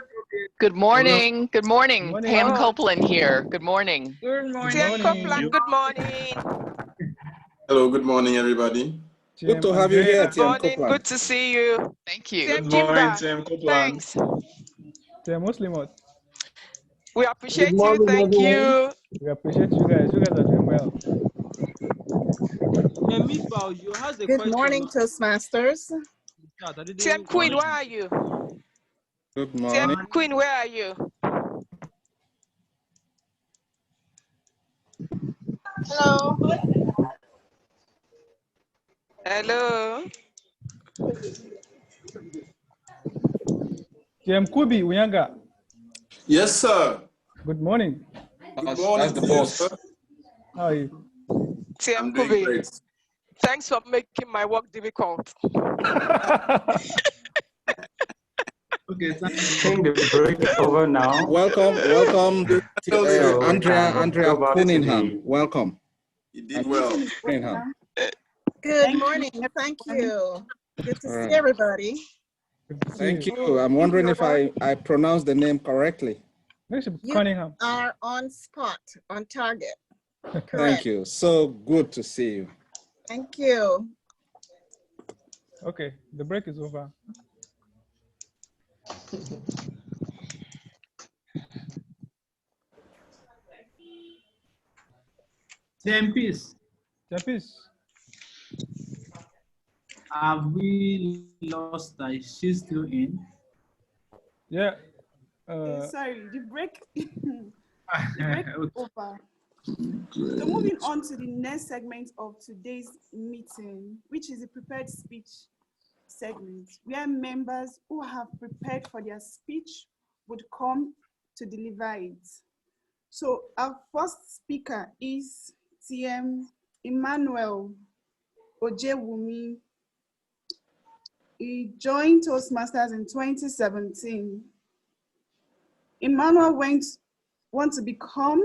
[SPEAKER 15] Good morning. Good morning.
[SPEAKER 11] Morning.
[SPEAKER 15] Pam Copeland here. Good morning.
[SPEAKER 1] Good morning.
[SPEAKER 13] TM Copeland, good morning.
[SPEAKER 8] Hello, good morning, everybody.
[SPEAKER 16] Good to have you here,
[SPEAKER 13] Good
[SPEAKER 16] TM
[SPEAKER 13] morning.
[SPEAKER 16] Copeland.
[SPEAKER 13] Good to see you.
[SPEAKER 15] Thank you.
[SPEAKER 13] TM
[SPEAKER 2] Good morning,
[SPEAKER 13] Jimba.
[SPEAKER 2] TM Copeland.
[SPEAKER 13] Thanks.
[SPEAKER 11] TM Muslimot.
[SPEAKER 13] We appreciate you. Thank you.
[SPEAKER 11] We appreciate you guys. You guys are doing well.
[SPEAKER 5] Miss Baujo has a
[SPEAKER 17] Good
[SPEAKER 5] question.
[SPEAKER 17] morning, Toastmasters.
[SPEAKER 13] TM Queen, where are you?
[SPEAKER 16] Good morning.
[SPEAKER 13] TM Queen, where are you?
[SPEAKER 17] Hello.
[SPEAKER 13] Hello.
[SPEAKER 11] TM Kubi Uyanga.
[SPEAKER 8] Yes, sir.
[SPEAKER 11] Good morning.
[SPEAKER 8] Good morning,
[SPEAKER 2] the boss.
[SPEAKER 8] sir.
[SPEAKER 11] How are you?
[SPEAKER 13] TM
[SPEAKER 8] I'm doing
[SPEAKER 13] Kubi.
[SPEAKER 8] great.
[SPEAKER 13] Thanks for making my work difficult.
[SPEAKER 6] Okay, I think the break is over now.
[SPEAKER 16] Welcome, Andrea Cunningham. Welcome.
[SPEAKER 8] You did well.
[SPEAKER 16] Cunningham.
[SPEAKER 17] Good morning. Thank you. Good to see everybody.
[SPEAKER 16] Thank you. I'm wondering if I pronounced the name correctly.
[SPEAKER 17] You are on spot, on target.
[SPEAKER 16] Thank you. So good to see you.
[SPEAKER 17] Thank you.
[SPEAKER 11] Okay, the break is over.
[SPEAKER 3] Tempest. Have we lost that? She's still in?
[SPEAKER 11] Yeah.
[SPEAKER 4] Sorry, the break, the break is over. So moving on to the next segment of today's meeting, which is a prepared speech segment, where members who have prepared for their speech would come to deliver it. So our first speaker is TM Emmanuel Ojewumi. He joined Toastmasters in 2017. Emmanuel wants to become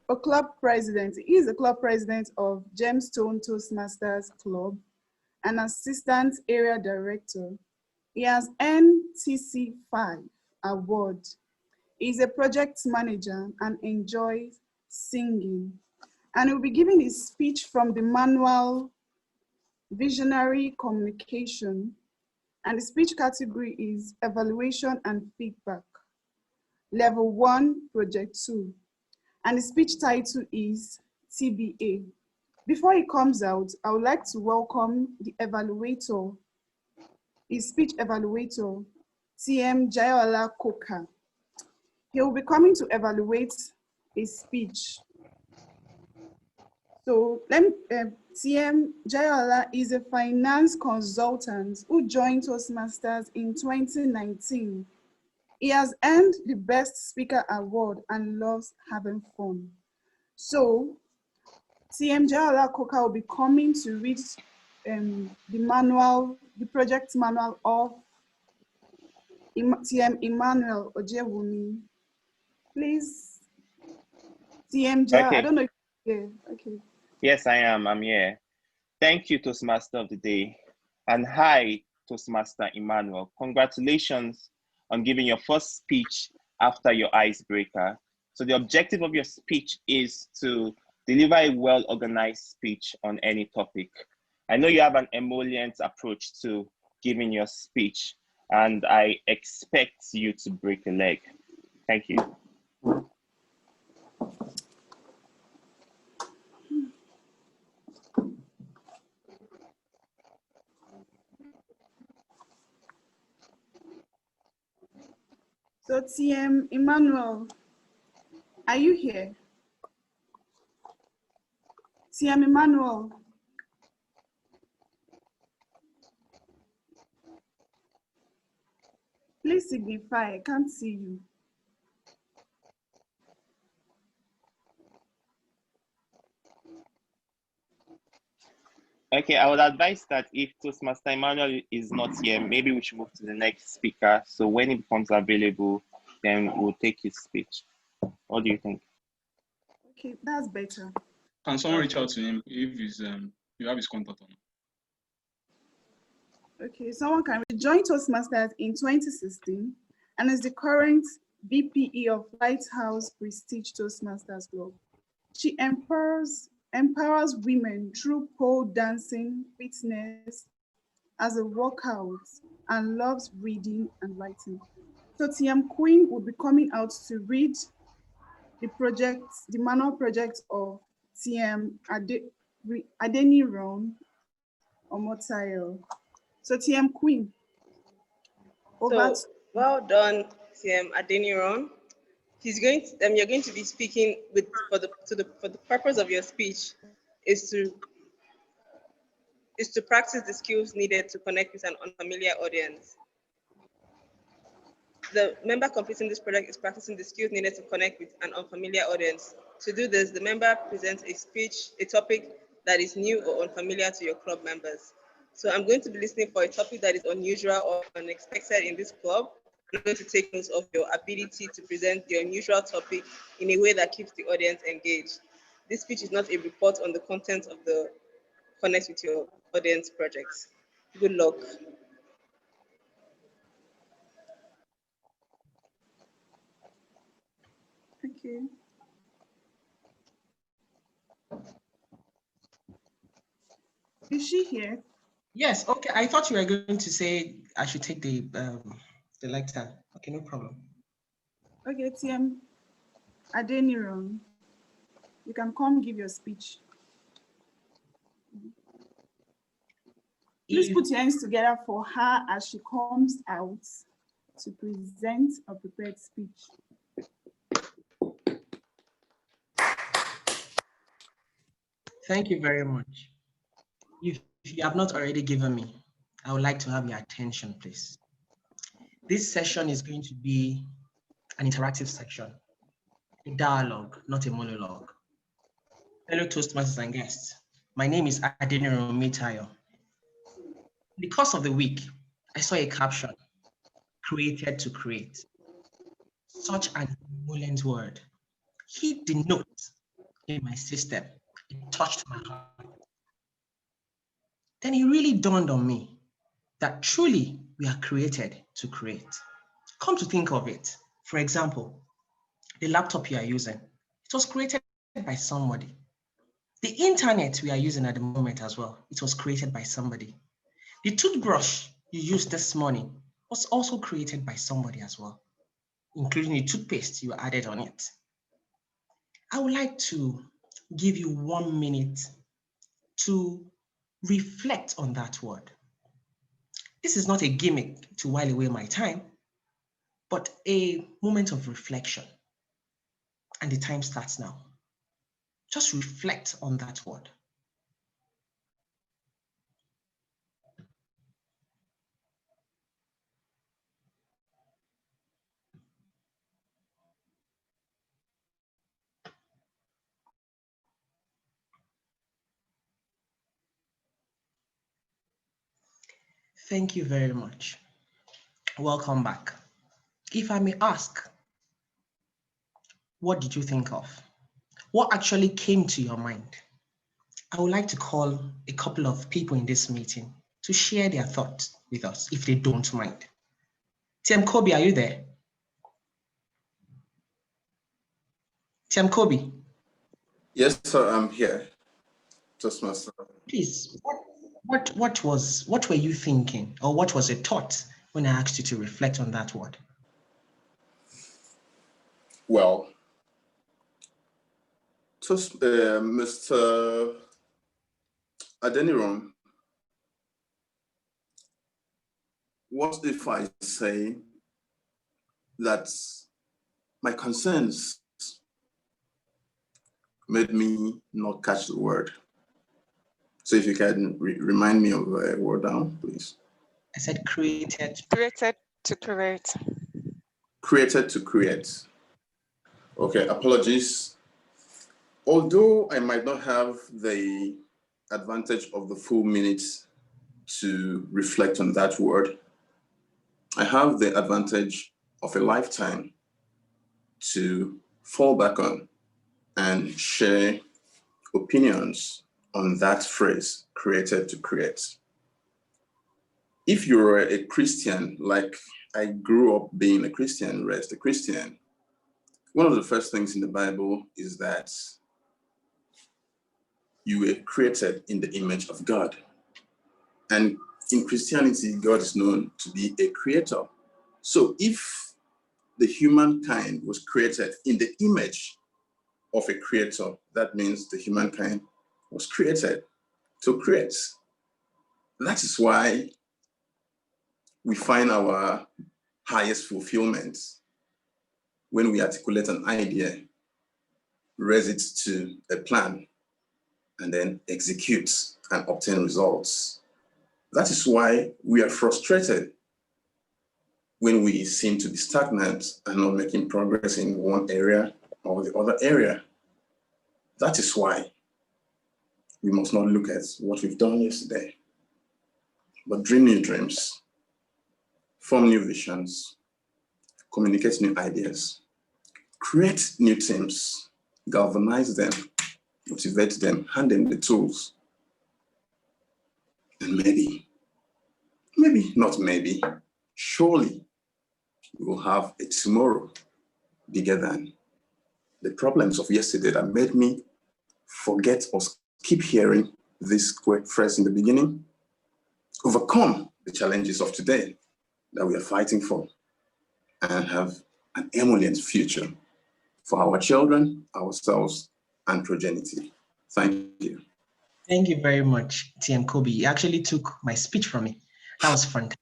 [SPEAKER 4] a club president. He is a club president of Gemstone Toastmasters Club, an assistant area director. He has earned TC5 award. He's a project manager and enjoys singing. And he'll be giving his speech from the manual Visionary Communication. And the speech category is Evaluation and Feedback. Level 1, Project 2. And the speech title is TBA. Before he comes out, I would like to welcome the evaluator, his speech evaluator, TM Jayola Koka. He will be coming to evaluate his speech. So TM Jayola is a finance consultant who joined Toastmasters in 2019. He has earned the Best Speaker Award and loves having fun. So TM Jayola Koka will be coming to read the project manual of TM Emmanuel Ojewumi. Please, TM Jayola,
[SPEAKER 18] Okay.
[SPEAKER 4] I don't know if, yeah, okay.
[SPEAKER 18] Yes, I am. I'm here. Thank you, Toastmaster of the Day. And hi, Toastmaster Emmanuel. Congratulations on giving your first speech after your icebreaker. So the objective of your speech is to deliver a well-organized speech on any topic. I know you have an emollient approach to giving your speech, and I expect you to break a leg. Thank you.
[SPEAKER 4] So TM Emmanuel, are you here? TM Emmanuel. Please signify, I can't see you.
[SPEAKER 18] Okay, I would advise that if Toastmaster Emmanuel is not here, maybe we should move to the next speaker. So when he becomes available, then we'll take his speech. What do you think?
[SPEAKER 4] Okay, that's better.
[SPEAKER 2] Can someone reach out to him if he's, you have his contact on?
[SPEAKER 4] Okay, someone can join Toastmasters in 2016 and is the current VPE of Lighthouse Prestige Toastmasters Club. She empowers women through pole dancing, fitness, as a workout, and loves reading and writing. So TM Queen will be coming out to read the manual project of TM Adeniran Omotayo. So TM Queen.
[SPEAKER 19] So well done, TM Adeniran. You're going to be speaking for the purpose of your speech is to practice the skills needed to connect with an unfamiliar audience. The member completing this project is practicing the skills needed to connect with an unfamiliar audience. To do this, the member presents a topic that is new or unfamiliar to your club members. So I'm going to be listening for a topic that is unusual or unexpected in this club. I'm going to take notes of your ability to present the unusual topic in a way that keeps the audience engaged. This speech is not a report on the content of the Connect with Your Audience projects. Good luck.
[SPEAKER 4] Thank you. Is she here?
[SPEAKER 20] Yes, okay. I thought you were going to say I should take the lecture. Okay, no problem.
[SPEAKER 4] Okay, TM Adeniran, you can come give your speech. Please put your hands together for her as she comes out to present a prepared speech.
[SPEAKER 20] Thank you very much. If you have not already given me, I would like to have your attention, please. This session is going to be an interactive section, a dialogue, not a monologue. Fellow Toastmasters and guests, my name is Adeniran Omotayo. In the course of the week, I saw a caption, created to create. Such an emollient word. Hit the note in my system. It touched my heart. Then it really dawned on me that truly we are created to create. Come to think of it, for example, the laptop you are using, it was created by somebody. The internet we are using at the moment as well, it was created by somebody. The toothbrush you used this morning was also created by somebody as well, including the toothpaste you added on it. I would like to give you 1 minute to reflect on that word. This is not a gimmick to while away my time, but a moment of reflection. And the time starts now. Just reflect on that word. Thank you very much. Welcome back. If I may ask, what did you think of? What actually came to your mind? I would like to call a couple of people in this meeting to share their thoughts with us, if they don't mind. Tim Kobe, are you there? Tim Kobe.
[SPEAKER 8] Yes, sir, I'm here. Toastmaster.
[SPEAKER 20] Please, what were you thinking, or what was a thought when I asked you to reflect on that word?
[SPEAKER 8] Well, Mr. Adeniran, what if I say that my concerns made me not catch the word? So if you can remind me of the word down, please.
[SPEAKER 20] I said created.
[SPEAKER 13] Created to create.
[SPEAKER 8] Created to create. Okay, apologies. Although I might not have the advantage of the full minutes to reflect on that word, I have the advantage of a lifetime to fall back on and share opinions on that phrase, created to create. If you're a Christian, like I grew up being a Christian, raised a Christian, one of the first things in the Bible is that you were created in the image of God. And in Christianity, God is known to be a creator. So if the humankind was created in the image of a creator, that means the humankind was created to create. That is why we find our highest fulfillment when we articulate an idea, raise it to a plan, and then execute and obtain results. That is why we are frustrated when we seem to be stagnant and not making progress in one area or the other area. That is why we must not look at what we've done yesterday, but dream new dreams, form new visions, communicate new ideas, create new teams, galvanize them, motivate them, hand them the tools. And surely we will have a tomorrow bigger than the problems of yesterday that made me forget or keep hearing this phrase in the beginning. Overcome the challenges of today that we are fighting for and have an eminent future for our children, ourselves, and progeny. Thank you.
[SPEAKER 20] Thank you very much, TM Kobe. You actually took my speech from me. That was fantastic.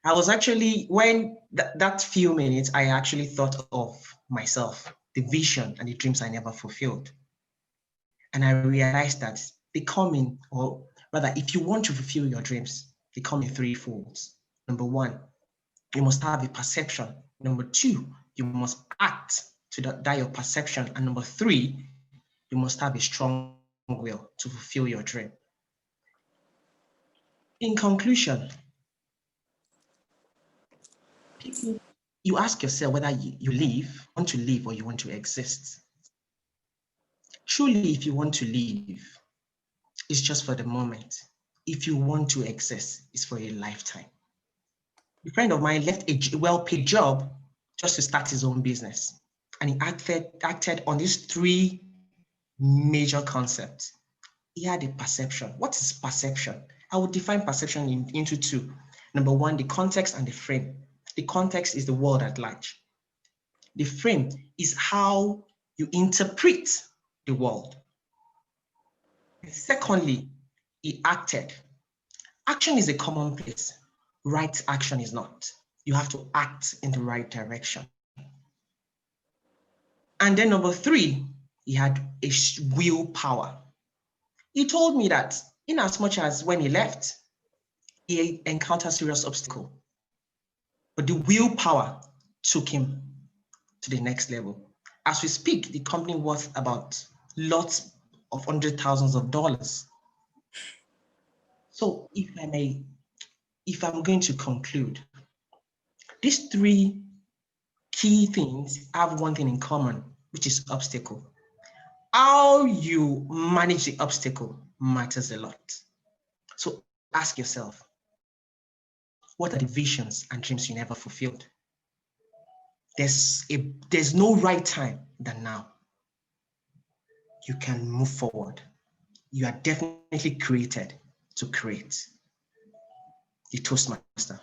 [SPEAKER 20] I was actually, when that few minutes, I actually thought of myself, the vision and the dreams I never fulfilled. And I realized that they come in, or rather, if you want to fulfill your dreams, they come in three folds. Number one, you must have a perception. Number two, you must act to that your perception. And number three, you must have a strong will to fulfill your dream. In conclusion, you ask yourself whether you want to live or you want to exist. Truly, if you want to live, it's just for the moment. If you want to exist, it's for a lifetime. A friend of mine left a well-paid job just to start his own business. And he acted on these three major concepts. He had a perception. What is perception? I would define perception into two. Number one, the context and the frame. The context is the world at large. The frame is how you interpret the world. And secondly, he acted. Action is a commonplace. Right action is not. You have to act in the right direction. And then number three, he had a willpower. He told me that in as much as when he left, he encountered serious obstacle, but the willpower took him to the next level. As we speak, the company worth about lots of $100,000s of dollars. So if I'm going to conclude, these three key things have one thing in common, which is obstacle. How you manage the obstacle matters a lot. So ask yourself, what are the visions and dreams you never fulfilled? There's no right time than now. You can move forward. You are definitely created to create. The Toastmaster.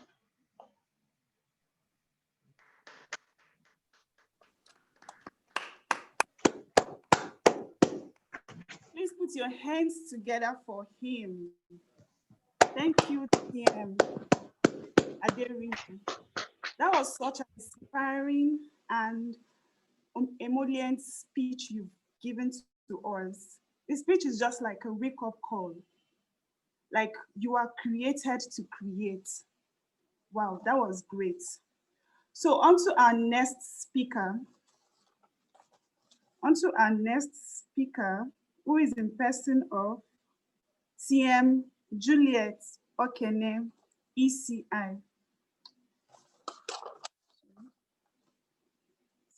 [SPEAKER 4] Please put your hands together for him. Thank you, TM Aderinji. That was such an inspiring and emollient speech you've given to us. The speech is just like a wake-up call. Like you are created to create. Wow, that was great. So on to our next speaker. Who is in person of TM Juliet Okene, ECI.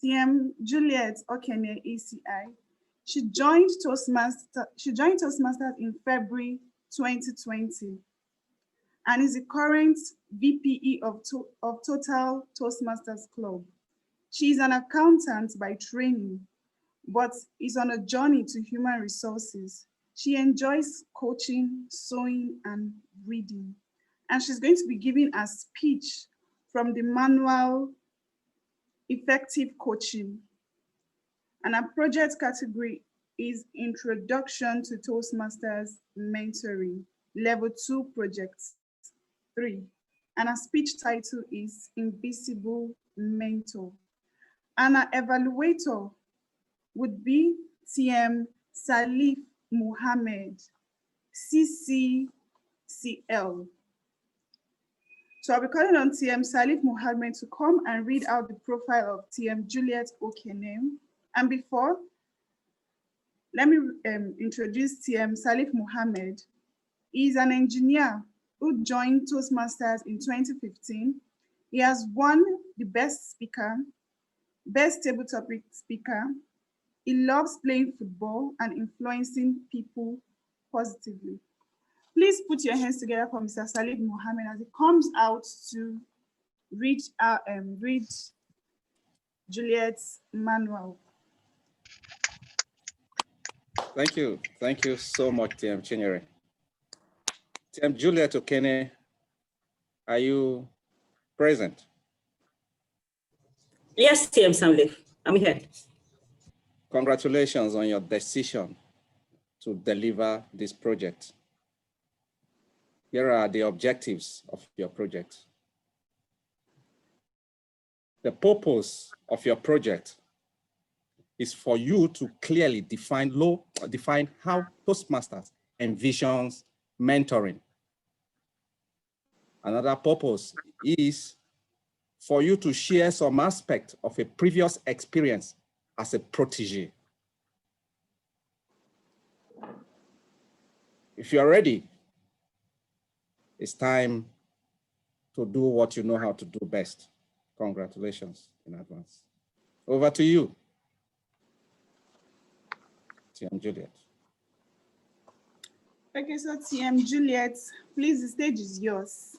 [SPEAKER 4] TM Juliet Okene, ECI. She joined Toastmasters in February 2020 and is the current VPE of Total Toastmasters Club. She is an accountant by training, but is on a journey to human resources. She enjoys coaching, sewing, and reading. And she's going to be giving a speech from the manual Effective Coaching. And our project category is Introduction to Toastmasters Mentoring, Level 2 Project 3. And our speech title is Invisible Mentor. And our evaluator would be TM Salif Muhammad, CCCL. So I'll be calling on TM Salif Muhammad to come and read out the profile of TM Juliet Okene. And before, let me introduce TM Salif Muhammad. He's an engineer who joined Toastmasters in 2015. He has won the Best Speaker, Best Table Topic Speaker. He loves playing football and influencing people positively. Please put your hands together for Mr. Salif Muhammad as he comes out to read Juliet's manual.
[SPEAKER 16] Thank you. Thank you so much, TM Chinyere. TM Juliet Okene, are you present?
[SPEAKER 21] Yes, TM Salif, I'm here.
[SPEAKER 16] Congratulations on your decision to deliver this project. Here are the objectives of your project. The purpose of your project is for you to clearly define how Toastmasters envisions mentoring. Another purpose is for you to share some aspect of a previous experience as a protege. If you're ready, it's time to do what you know how to do best. Congratulations in advance. Over to you, TM Juliet.
[SPEAKER 4] Okay, so TM Juliet, please, the stage is yours.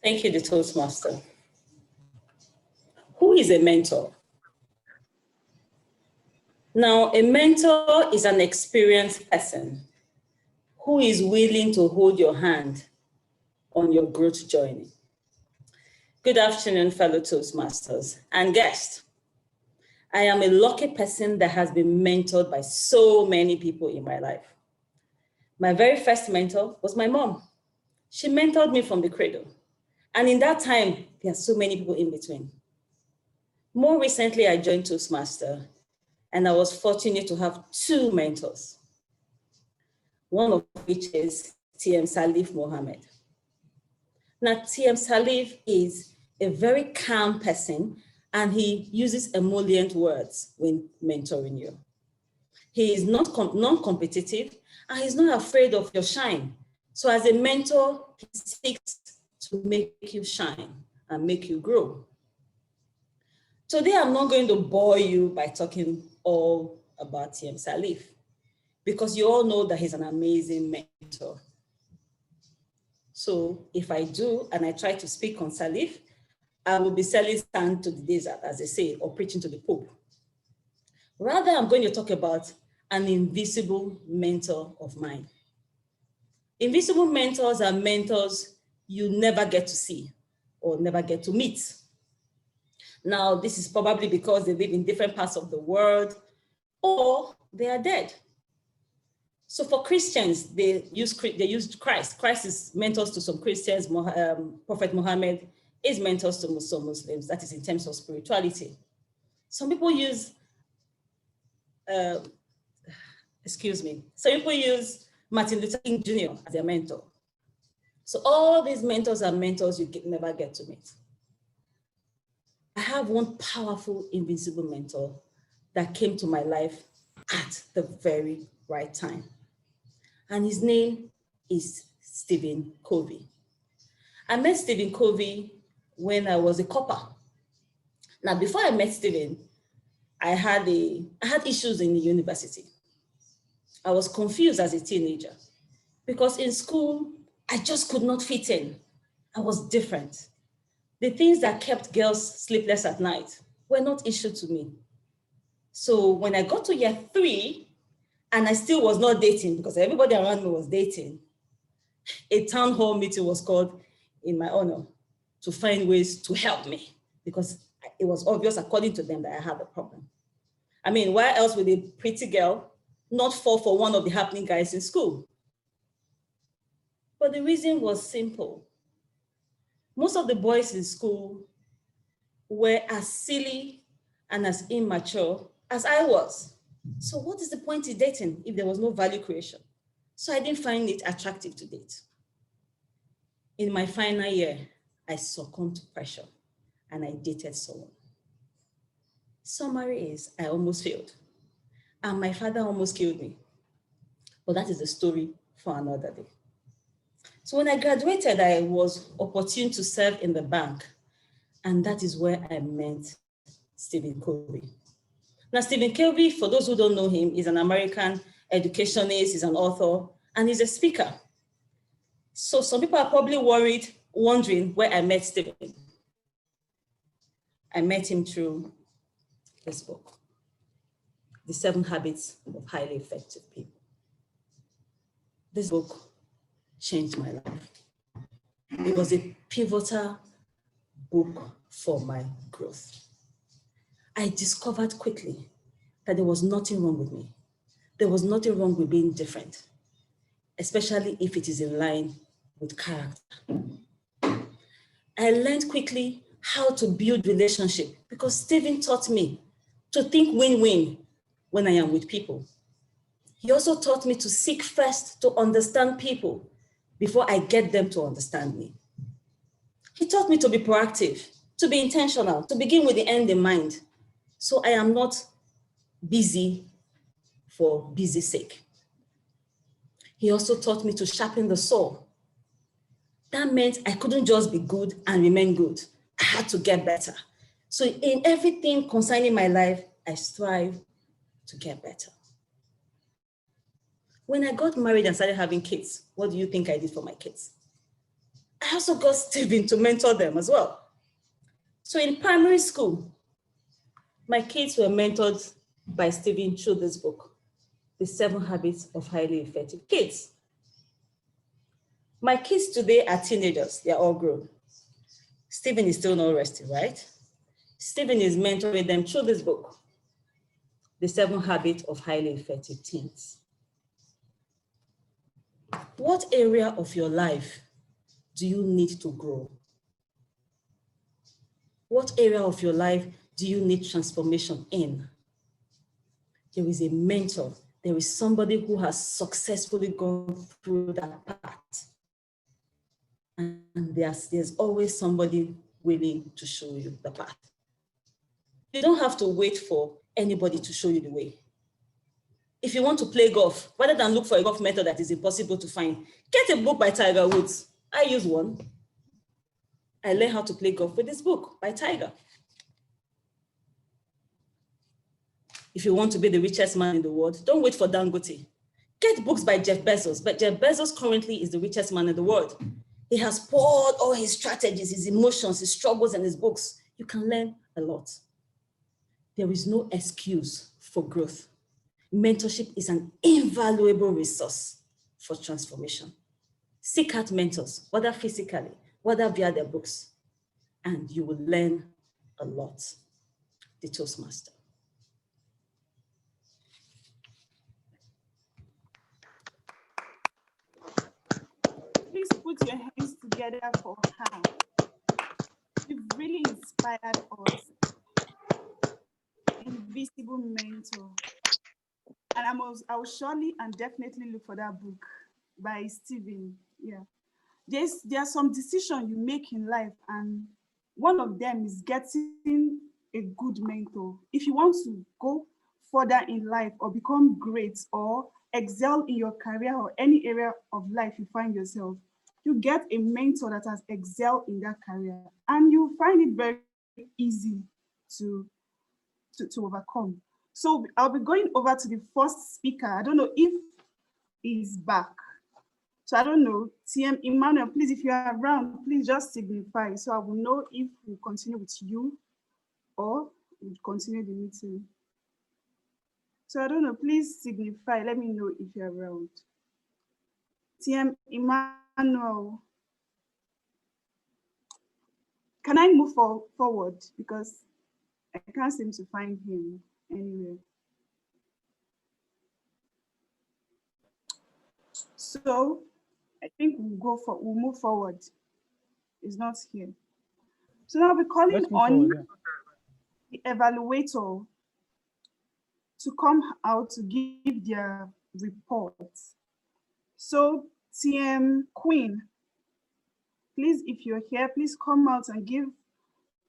[SPEAKER 21] Thank you, the Toastmaster. Who is a mentor? Now, a mentor is an experienced person who is willing to hold your hand on your growth journey. Good afternoon, fellow Toastmasters and guests. I am a lucky person that has been mentored by so many people in my life. My very first mentor was my mom. She mentored me from the cradle. And in that time, there are so many people in between. More recently, I joined Toastmaster, and I was fortunate to have two mentors, one of which is TM Salif Mohammed. Now, TM Salif is a very calm person, and he uses emollient words when mentoring you. He is not non-competitive, and he's not afraid of your shine. So as a mentor, he seeks to make you shine and make you grow. Today, I'm not going to bore you by talking all about TM Salif, because you all know that he's an amazing mentor. So if I do, and I try to speak on Salif, I will be selling sand to the desert, as they say, or preaching to the Pope. Rather, I'm going to talk about an invisible mentor of mine. Invisible mentors are mentors you never get to see or never get to meet. Now, this is probably because they live in different parts of the world or they are dead. So for Christians, they use Christ. Christ is mentors to some Christians. Prophet Muhammad is mentors to some Muslims. That is in terms of spirituality. Some people use, some people use Martin Luther King Jr. as their mentor. So all these mentors are mentors you never get to meet. I have one powerful invisible mentor that came to my life at the very right time. And his name is Stephen Covey. I met Stephen Covey when I was a copper. Now, before I met Stephen, I had issues in the university. I was confused as a teenager because in school, I just could not fit in. I was different. The things that kept girls sleepless at night were not issue to me. So when I got to year 3, and I still was not dating because everybody around me was dating, a town hall meeting was called in my honor to find ways to help me because it was obvious according to them that I had a problem. I mean, why else would a pretty girl not fall for one of the happening guys in school? But the reason was simple. Most of the boys in school were as silly and as immature as I was. So what is the point in dating if there was no value creation? So I didn't find it attractive to date. In my final year, I succumbed to pressure and I dated someone. Summary is, I almost failed. And my father almost killed me. But that is a story for another day. So when I graduated, I was opportune to serve in the bank. And that is where I met Stephen Covey. Now, Stephen Covey, for those who don't know him, is an American educationist, he's an author, and he's a speaker. So some people are probably wondering where I met Stephen. I met him through this book, The 7 Habits of Highly Effective People. This book changed my life. It was a pivotal book for my growth. I discovered quickly that there was nothing wrong with me. There was nothing wrong with being different, especially if it is in line with character. I learned quickly how to build relationship because Stephen taught me to think win-win when I am with people. He also taught me to seek first to understand people before I get them to understand me. He taught me to be proactive, to be intentional, to begin with the end in mind. So I am not busy for busy sake. He also taught me to sharpen the saw. That meant I couldn't just be good and remain good. I had to get better. So in everything concerning my life, I strive to get better. When I got married and started having kids, what do you think I did for my kids? I also got Stephen to mentor them as well. So in primary school, my kids were mentored by Stephen through this book, The 7 Habits of Highly Effective Kids. My kids today are teenagers, they're all grown. Stephen is still not resting, right? Stephen is mentoring them through this book, The 7 Habits of Highly Effective Teens. What area of your life do you need to grow? What area of your life do you need transformation in? There is a mentor. There is somebody who has successfully gone through that path. And there's always somebody willing to show you the path. You don't have to wait for anybody to show you the way. If you want to play golf, rather than look for a golf method that is impossible to find, get a book by Tiger Woods. I use one. I learned how to play golf with this book by Tiger. If you want to be the richest man in the world, don't wait for Dangote. Get books by Jeff Bezos, but Jeff Bezos currently is the richest man in the world. He has poured all his strategies, his emotions, his struggles, and his books. You can learn a lot. There is no excuse for growth. Mentorship is an invaluable resource for transformation. Seek out mentors, whether physically, whether via their books, and you will learn a lot. The Toastmaster.
[SPEAKER 4] Please put your hands together for her. You've really inspired us. Invisible mentor. And I will surely and definitely look for that book by Stephen. Yeah. There are some decisions you make in life, and one of them is getting a good mentor. If you want to go further in life or become great or excel in your career or any area of life you find yourself, you get a mentor that has excelled in that career, and you find it very easy to overcome. So I'll be going over to the first speaker. I don't know if he's back. So I don't know, TM Emmanuel, please, if you are around, please just signify so I will know if we continue with you or we continue the meeting. So I don't know, please signify, let me know if you're around. TM Emmanuel, can I move forward because I can't seem to find him anywhere. So I think we'll move forward. He's not here. So now we're calling on the evaluator to come out to give their report. So TM Queen, please, if you're here, please come out and give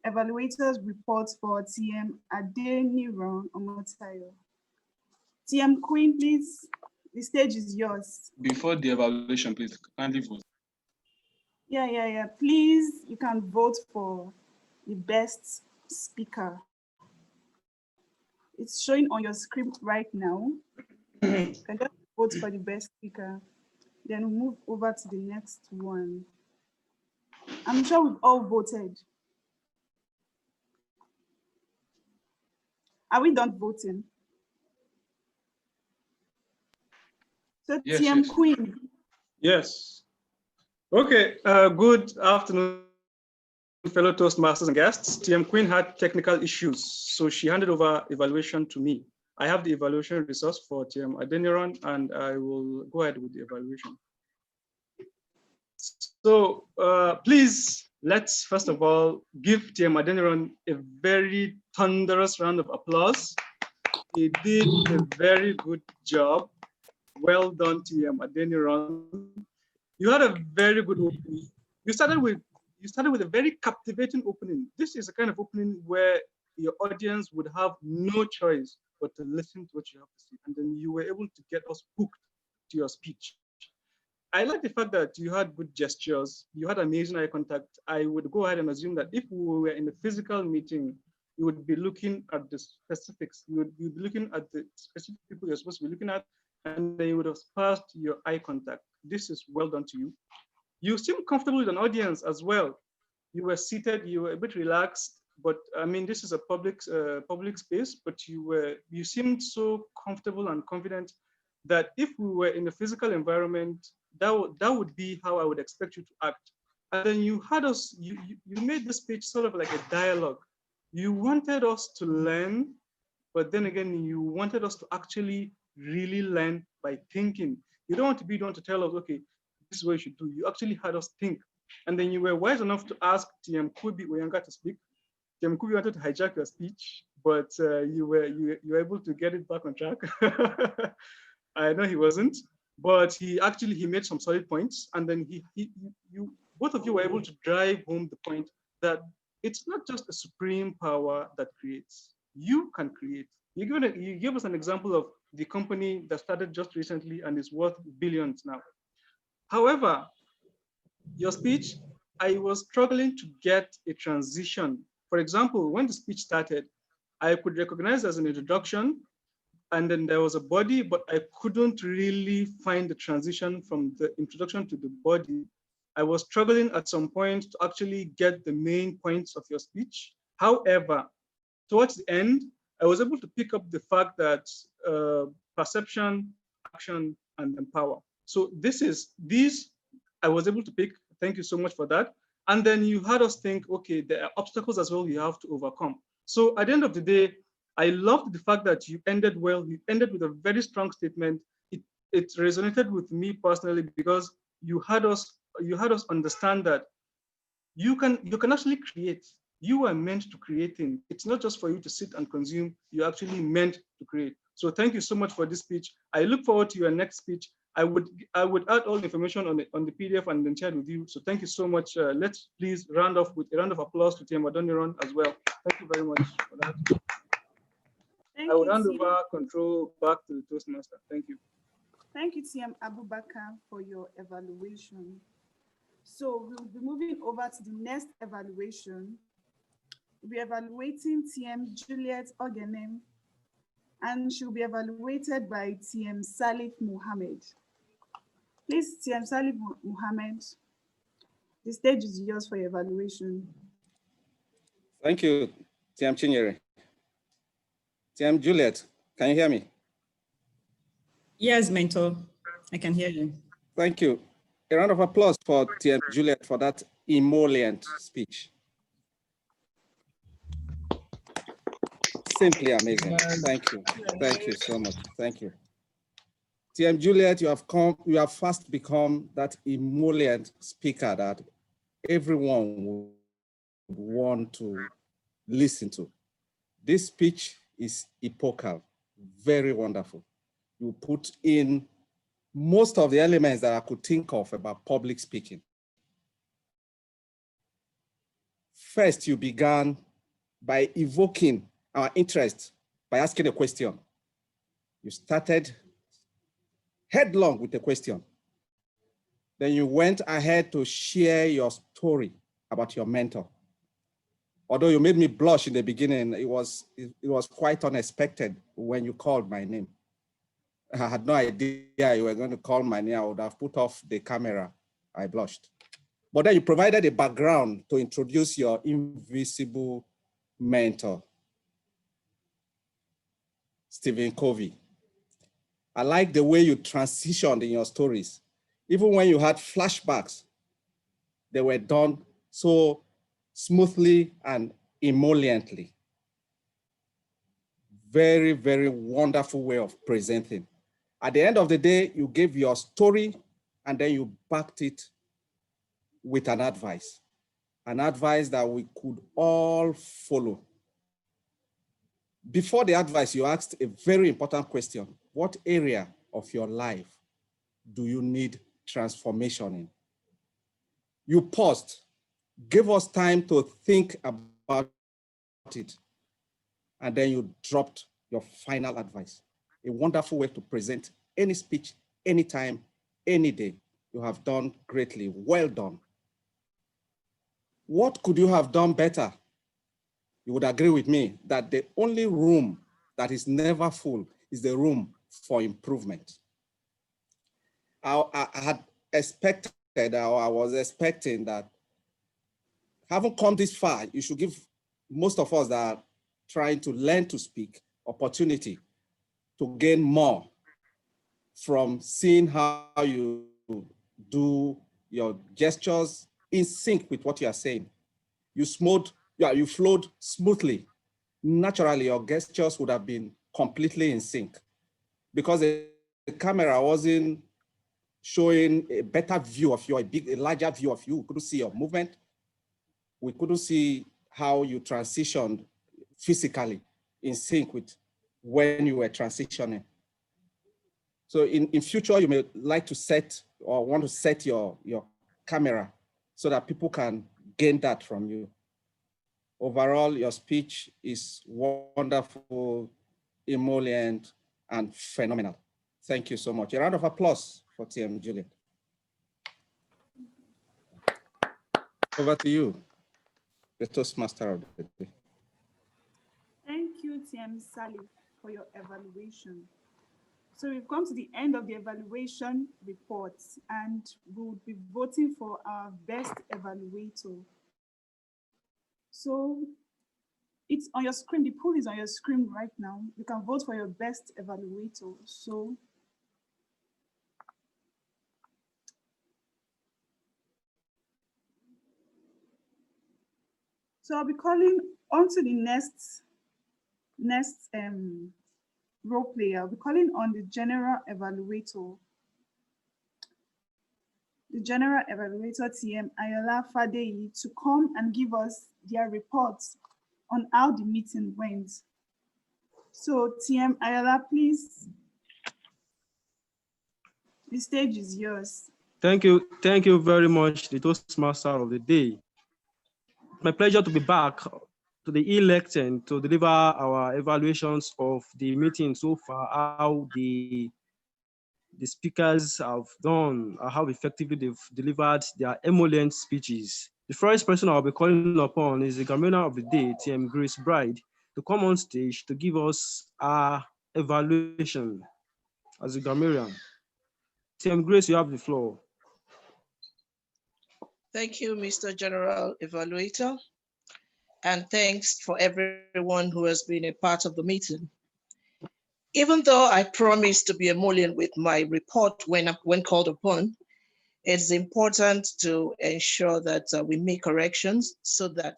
[SPEAKER 4] evaluators reports for TM Adeniran Omotayo. TM Queen, please, the stage is yours.
[SPEAKER 2] Before the evaluation, please kindly vote.
[SPEAKER 4] Yeah. Please, you can vote for the best speaker. It's showing on your screen right now. You can just vote for the best speaker. Then we'll move over to the next one. I'm sure we've all voted. Are we done voting? So
[SPEAKER 5] Yes,
[SPEAKER 4] TM
[SPEAKER 5] yes.
[SPEAKER 4] Queen.
[SPEAKER 5] Yes. Okay, good afternoon, fellow Toastmasters and guests. TM Queen had technical issues, so she handed over evaluation to me. I have the evaluation resource for TM Adeniran, and I will go ahead with the evaluation. So please, let's first of all give TM Adeniran a very thunderous round of applause. He did a very good job. Well done, TM Adeniran. You had a very good opening. You started with a very captivating opening. This is a kind of opening where your audience would have no choice but to listen to what you have to say, and then you were able to get us hooked to your speech. I like the fact that you had good gestures, you had amazing eye contact. I would go ahead and assume that if we were in a physical meeting, you would be looking at the specifics. You'd be looking at the specific people you're supposed to be looking at, and then you would have passed your eye contact. This is well done to you. You seem comfortable with an audience as well. You were seated, you were a bit relaxed, but I mean, this is a public space, but you seemed so comfortable and confident that if we were in a physical environment, that would be how I would expect you to act. And then you had us, you made this speech sort of like a dialogue. You wanted us to learn, but then again, you wanted us to actually really learn by thinking. You don't want to be the one to tell us, okay, this is what you should do. You actually had us think. And then you were wise enough to ask TM Kubi Oyanga to speak. TM Kubi wanted to hijack your speech, but you were able to get it back on track. I know he wasn't, but he made some solid points. And then you both of you were able to drive home the point that it's not just a supreme power that creates. You can create. You gave us an example of the company that started just recently and is worth billions now. However, your speech, I was struggling to get a transition. For example, when the speech started, I could recognize as an introduction
[SPEAKER 10] and then there was a body, but I couldn't really find the transition from the introduction to the body. I was struggling at some point to actually get the main points of your speech. However, towards the end, I was able to pick up the fact that perception, action, and empower. So these I was able to pick. Thank you so much for that. And then you had us think, okay, there are obstacles as well you have to overcome. So at the end of the day, I loved the fact that you ended well. You ended with a very strong statement. It resonated with me personally because you had us understand that you can actually create. You are meant to create things. It's not just for you to sit and consume. You're actually meant to create. So thank you so much for this speech. I look forward to your next speech. I would add all the information on the PDF and then share it with you. So thank you so much. Let's please round off with a round of applause to Tim Adoniran as well. Thank you very much for that. I will hand over control back to the Toastmaster. Thank you.
[SPEAKER 4] Thank you, TM Abubakar, for your evaluation. So we'll be moving over to the next evaluation. We're evaluating TM Juliet Ogenem, and she'll be evaluated by TM Salif Muhammad. Please, TM Salif Muhammad, the stage is yours for your evaluation.
[SPEAKER 16] Thank you, TM Chinyere. TM Juliet, can you hear me?
[SPEAKER 22] Yes, mentor, I can hear you.
[SPEAKER 16] Thank you. A round of applause for TM Juliet for that emollient speech. Simply amazing. Thank you. Thank you so much. Thank you. TM Juliet, you have fast become that emollient speaker that everyone would want to listen to. This speech is epochal, very wonderful. You put in most of the elements that I could think of about public speaking. First, you began by evoking our interest by asking a question. You started headlong with a question. Then you went ahead to share your story about your mentor. Although you made me blush in the beginning, it was quite unexpected when you called my name. I had no idea you were going to call my name. I would have put off the camera. I blushed. But then you provided a background to introduce your invisible mentor, Stephen Covey. I like the way you transitioned in your stories. Even when you had flashbacks, they were done so smoothly and emolliently. Very, very wonderful way of presenting. At the end of the day, you gave your story and then you backed it with an advice that we could all follow. Before the advice, you asked a very important question. What area of your life do you need transformation in? You paused, gave us time to think about it, and then you dropped your final advice. A wonderful way to present any speech, anytime, any day. You have done greatly. Well done. What could you have done better? You would agree with me that the only room that is never full is the room for improvement. I had expected, or I was expecting that having come this far, you should give most of us that are trying to learn to speak opportunity to gain more from seeing how you do your gestures in sync with what you are saying. You flowed smoothly. Naturally, your gestures would have been completely in sync because the camera wasn't showing a better view of you, a larger view of you. We couldn't see your movement. We couldn't see how you transitioned physically in sync with when you were transitioning. So in future, you may like to set or want to set your camera so that people can gain that from you. Overall, your speech is wonderful, emollient, and phenomenal. Thank you so much. A round of applause for TM Juliet. Over to you, the Toastmaster of the day.
[SPEAKER 4] Thank you, TM Salif. for your evaluation. So we've come to the end of the evaluation reports, and we'll be voting for our best evaluator. So it's on your screen. The poll is on your screen right now. You can vote for your best evaluator. So I'll be calling on to the next role player. I'll be calling on the general evaluator. The general evaluator, TM Ayola Fadeyi, to come and give us their reports on how the meeting went. So TM Ayola, please, the stage is yours.
[SPEAKER 5] Thank you very much, the Toastmaster of the day. My pleasure to be back to the e-lecture to deliver our evaluations of the meeting so far, how the speakers have done, how effectively they've delivered their emollient speeches. The first person I'll be calling upon is the grammarian of the day, TM Grace Bride, to come on stage to give us our evaluation as a grammarian. TM Grace, you have the floor.
[SPEAKER 9] Thank you, Mr. General Evaluator, and thanks for everyone who has been a part of the meeting. Even though I promised to be emollient with my report when called upon, it's important to ensure that we make corrections so that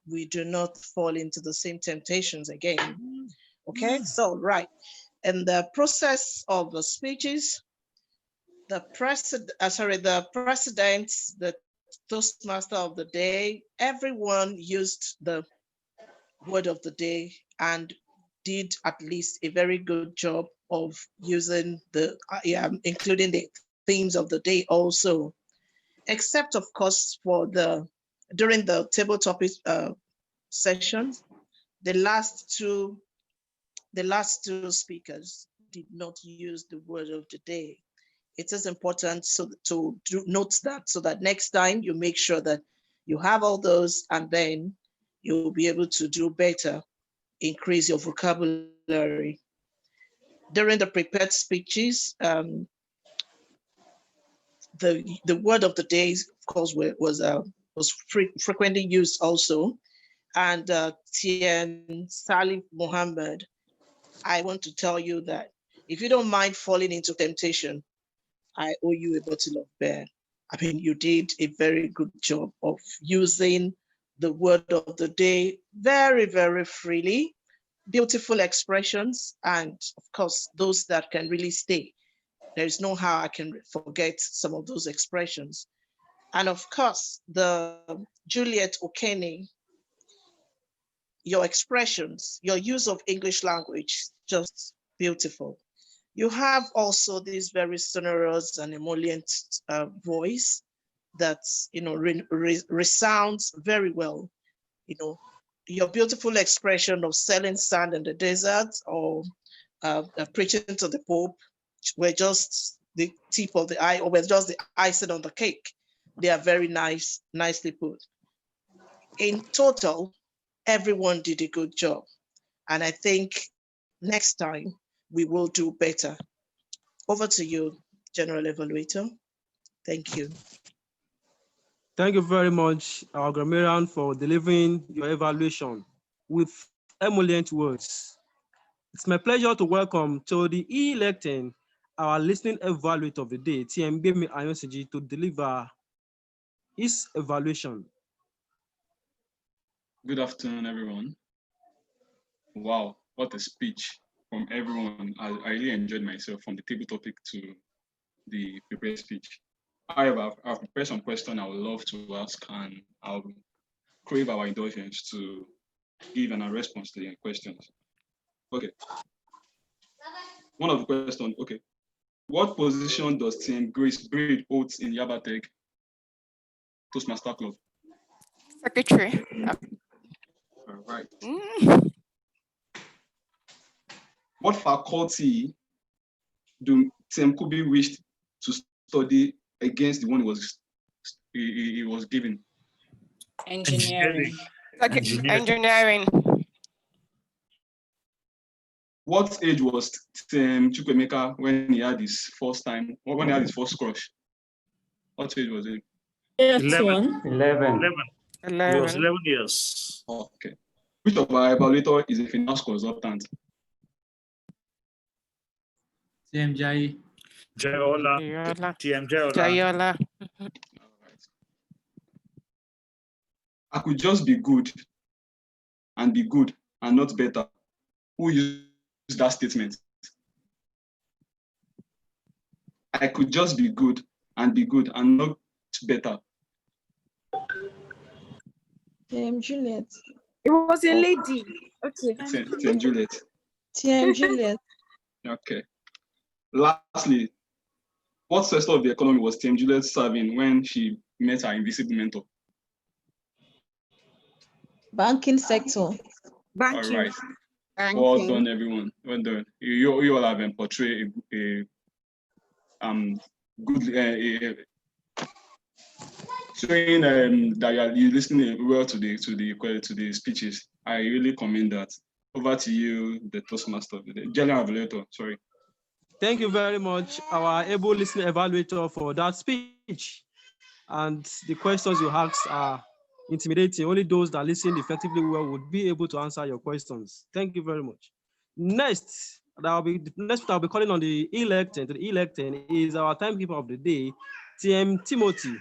[SPEAKER 9] we do not fall into the same temptations again. Okay, so right. In the process of the speeches, the president, the Toastmaster of the day, everyone used the word of the day and did at least a very good job of using the, including the themes of the day also, except of course for during the table topic sessions, the last two speakers did not use the word of the day. It is important to note that so that next time you make sure that you have all those, and then you'll be able to do better, increase your vocabulary. During the prepared speeches, the word of the day, of course, was frequently used also. And Tien Salih Muhammad, I want to tell you that if you don't mind falling into temptation, I owe you a bottle of beer. I mean, you did a very good job of using the word of the day very, very freely, beautiful expressions, and of course, those that can really stay. There's no how I can forget some of those expressions. And of course, the Juliet Okene, your expressions, your use of English language, just beautiful. You have also this very sonorous and emollient voice that, resounds very well. Your beautiful expression of selling sand in the desert or preaching to the Pope were just the tip of the eye, or were just the icing on the cake. They are very nicely put. In total, everyone did a good job. And I think next time we will do better. Over to you, General Evaluator. Thank you.
[SPEAKER 5] Thank you very much, our grammarian, for delivering your evaluation with emollient words. It's my pleasure to welcome to the e-lecting our listening evaluator of the day, TM Bemi Ayosiji, to deliver his evaluation.
[SPEAKER 2] Good afternoon, everyone. Wow, what a speech from everyone. I really enjoyed myself, from the table topic to the prepared speech. However, I've prepared some questions I would love to ask, and I'll crave our indulgence to give a response to the questions. Okay. One of the questions, okay. What position does Team Grace Braid hold in Yabatech Toastmaster Club?
[SPEAKER 13] Secretary.
[SPEAKER 2] All right. What faculty do Team Kubi wished to study against the one he was given?
[SPEAKER 21] Engineering.
[SPEAKER 13] Engineering.
[SPEAKER 2] What age was Chukwemeka when he had his first time, or when he had his first crush? What age was it?
[SPEAKER 11] 11.
[SPEAKER 6] 11.
[SPEAKER 14] It was 11 years.
[SPEAKER 2] Okay. Which of our evaluator is a finance consultant?
[SPEAKER 3] TM Jai.
[SPEAKER 14] Jayola. TM Jayola.
[SPEAKER 13] Jayola.
[SPEAKER 2] I could just be good and not better. Who used that statement? I could just be good and not better.
[SPEAKER 17] Juliet. It was a lady. Okay.
[SPEAKER 2] TM Juliet.
[SPEAKER 17] TM Juliet.
[SPEAKER 2] Okay. Lastly, what sector of the economy was TM Juliet serving when she met her invisible mentor?
[SPEAKER 17] Banking sector.
[SPEAKER 2] Banking. All right. Banking. Well done, everyone. Well done. You all have portrayed a good showing that you're listening well to the speeches. I really commend that. Over to you, the Toastmaster, the General Evaluator. Sorry.
[SPEAKER 5] Thank you very much, our able listening evaluator, for that speech. And the questions you asked are intimidating. Only those that listen effectively well would be able to answer your questions. Thank you very much. Next, I'll be calling on the elected. The elected is our timekeeper of the day, TM Timothy.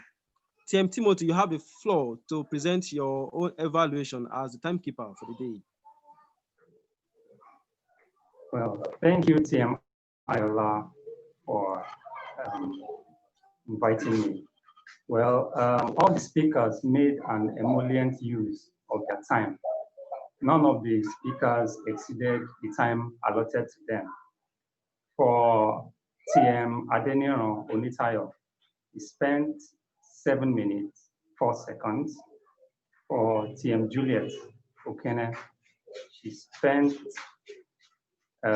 [SPEAKER 5] TM Timothy, you have the floor to present your own evaluation as the timekeeper for the day.
[SPEAKER 6] Well, thank you, TM Ayola, for inviting me. Well, all the speakers made an emollient use of their time. None of the speakers exceeded the time allotted to them. For TM Adeniran Onitayo, he spent 7 minutes, 4 seconds. For TM Juliet Okene, she spent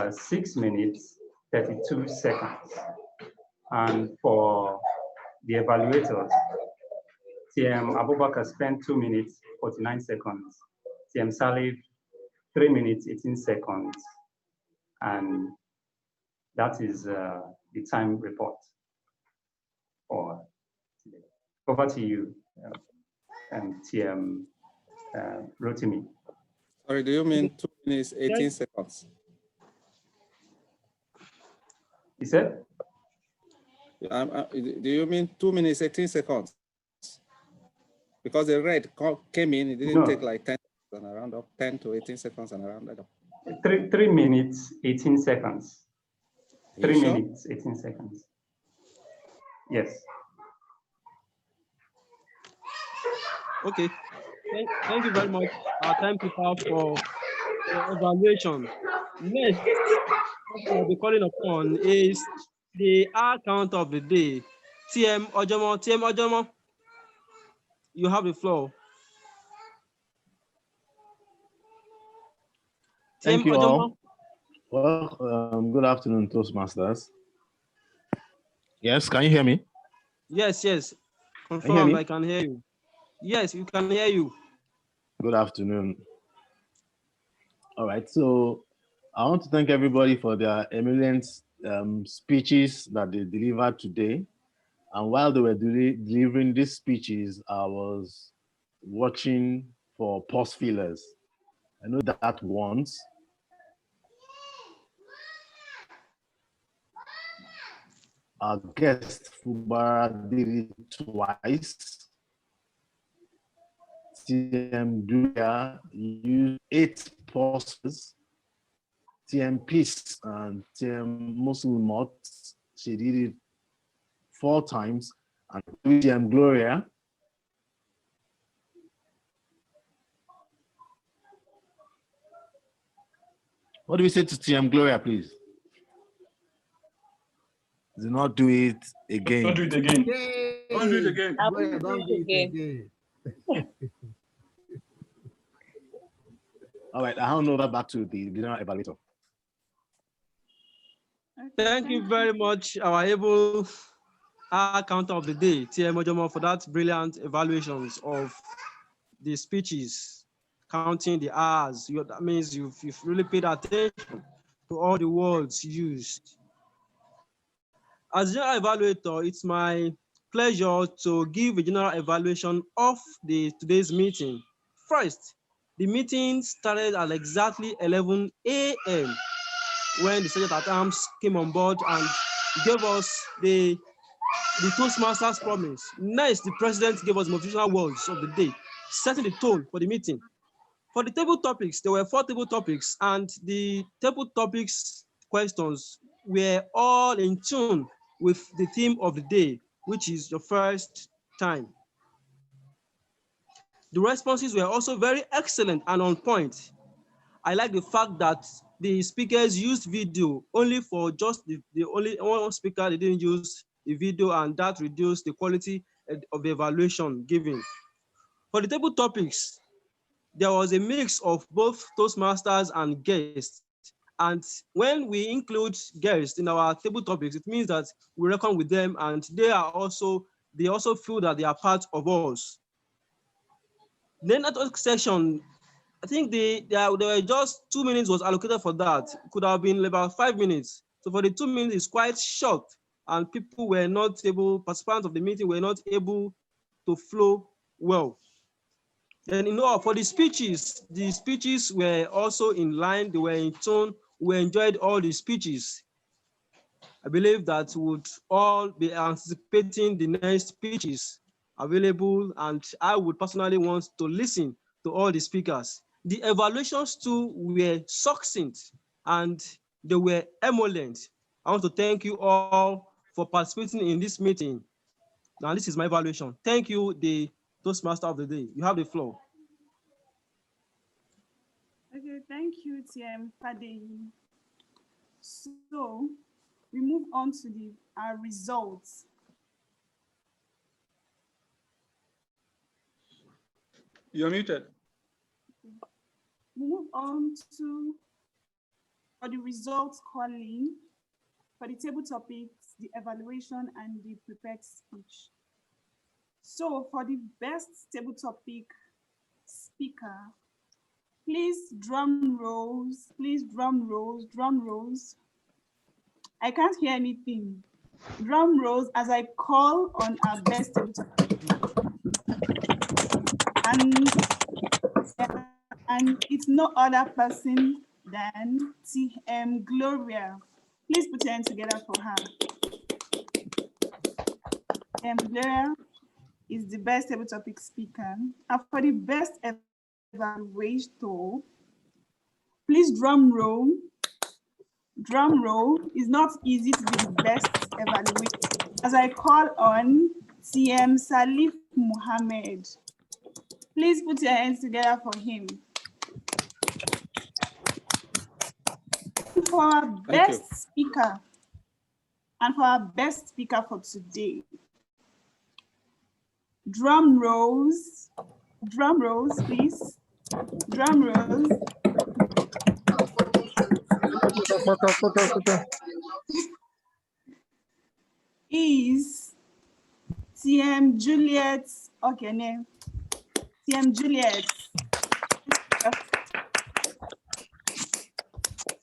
[SPEAKER 6] 6 minutes, 32 seconds. And for the evaluators, TM Abubakar spent 2 minutes, 49 seconds. TM Salif, 3 minutes, 18 seconds. And that is the time report for today. Over to you, TM Rotimi.
[SPEAKER 16] Sorry, do you mean 2 minutes, 18 seconds?
[SPEAKER 6] You said?
[SPEAKER 16] Do you mean 2 minutes, 18 seconds? Because the red came in, it didn't take like 10 and around up 10 to 18 seconds and around that.
[SPEAKER 6] 3 minutes, 18 seconds. 3
[SPEAKER 16] sure?
[SPEAKER 6] minutes, 18 seconds. Yes.
[SPEAKER 5] Okay. Thank you very much, our timekeeper, for your evaluation. Next, what I'll be calling upon is the hour count of the day. TM Ojomo. TM Ojomo, you have the floor.
[SPEAKER 7] Thank you all. Well, good afternoon, Toastmasters. Yes, can you hear me?
[SPEAKER 5] Yes. Confirm, I can hear you. Yes, we can hear you.
[SPEAKER 7] Good afternoon. All right, so I want to thank everybody for their eminent speeches that they delivered today. And while they were delivering these speeches, I was watching for pause fillers. I know that once. Our guest, Fubara, did it twice. TM Duya used 8 pauses. TM Peace and TM Muslim, she did it 4 times. And TM Gloria, what do we say to TM Gloria, please? Do not do it again.
[SPEAKER 2] Don't do it again. Don't do it again.
[SPEAKER 17] Don't do it again.
[SPEAKER 7] All right, I'll hand over back to the general evaluator.
[SPEAKER 5] Thank you very much, our able counter of the day, TM Ojomo, for that brilliant evaluations of the speeches, counting the hours. That means you've really paid attention to all the words used. As general evaluator, it's my pleasure to give a general evaluation of today's meeting. First, the meeting started at exactly 11 a.m. when the Sergeant at Arms came on board and gave us the Toastmasters promise. Next, the President gave us motivational words of the day, setting the tone for the meeting. For the table topics, there were 4 table topics, and the table topics questions were all in tune with the theme of the day, which is your first time. The responses were also very excellent and on point. I like the fact that the speakers used video only for just the only one speaker. They didn't use the video, and that reduced the quality of the evaluation given. For the table topics, there was a mix of both Toastmasters and guests. And when we include guests in our table topics, it means that we reckon with them, and they also feel that they are part of us. The network session, I think there were just 2 minutes was allocated for that. It could have been about 5 minutes. So for the 2 minutes, it's quite short, and people were not able, participants of the meeting were not able to flow well. Then, for the speeches were also in line, they were in tone. We enjoyed all the speeches. I believe that we would all be anticipating the next speeches available, and I would personally want to listen to all the speakers. The evaluations too were succinct and they were emollient. I want to thank you all for participating in this meeting. Now, this is my evaluation. Thank you, the Toastmaster of the day. You have the floor.
[SPEAKER 4] Okay, thank you, TM Fadeyi. So we move on to our results.
[SPEAKER 10] You're muted.
[SPEAKER 4] We move on to for the results calling for the table topics, the evaluation, and the prepared speech. So for the best table topic speaker, please drum rolls, drum rolls. I can't hear anything. Drum rolls as I call on our best table topic. And it's no other person than TM Gloria. Please put your hands together for her. Gloria is the best table topic speaker. And for the best evaluator, please drum roll. Drum roll. It's not easy to be the best evaluator. As I call on TM Salif Muhammad. Please put your hands together for him. For our best speaker, and for our best speaker for today, drum rolls, please. Drum rolls. Is TM Juliet Ogene. TM Juliet.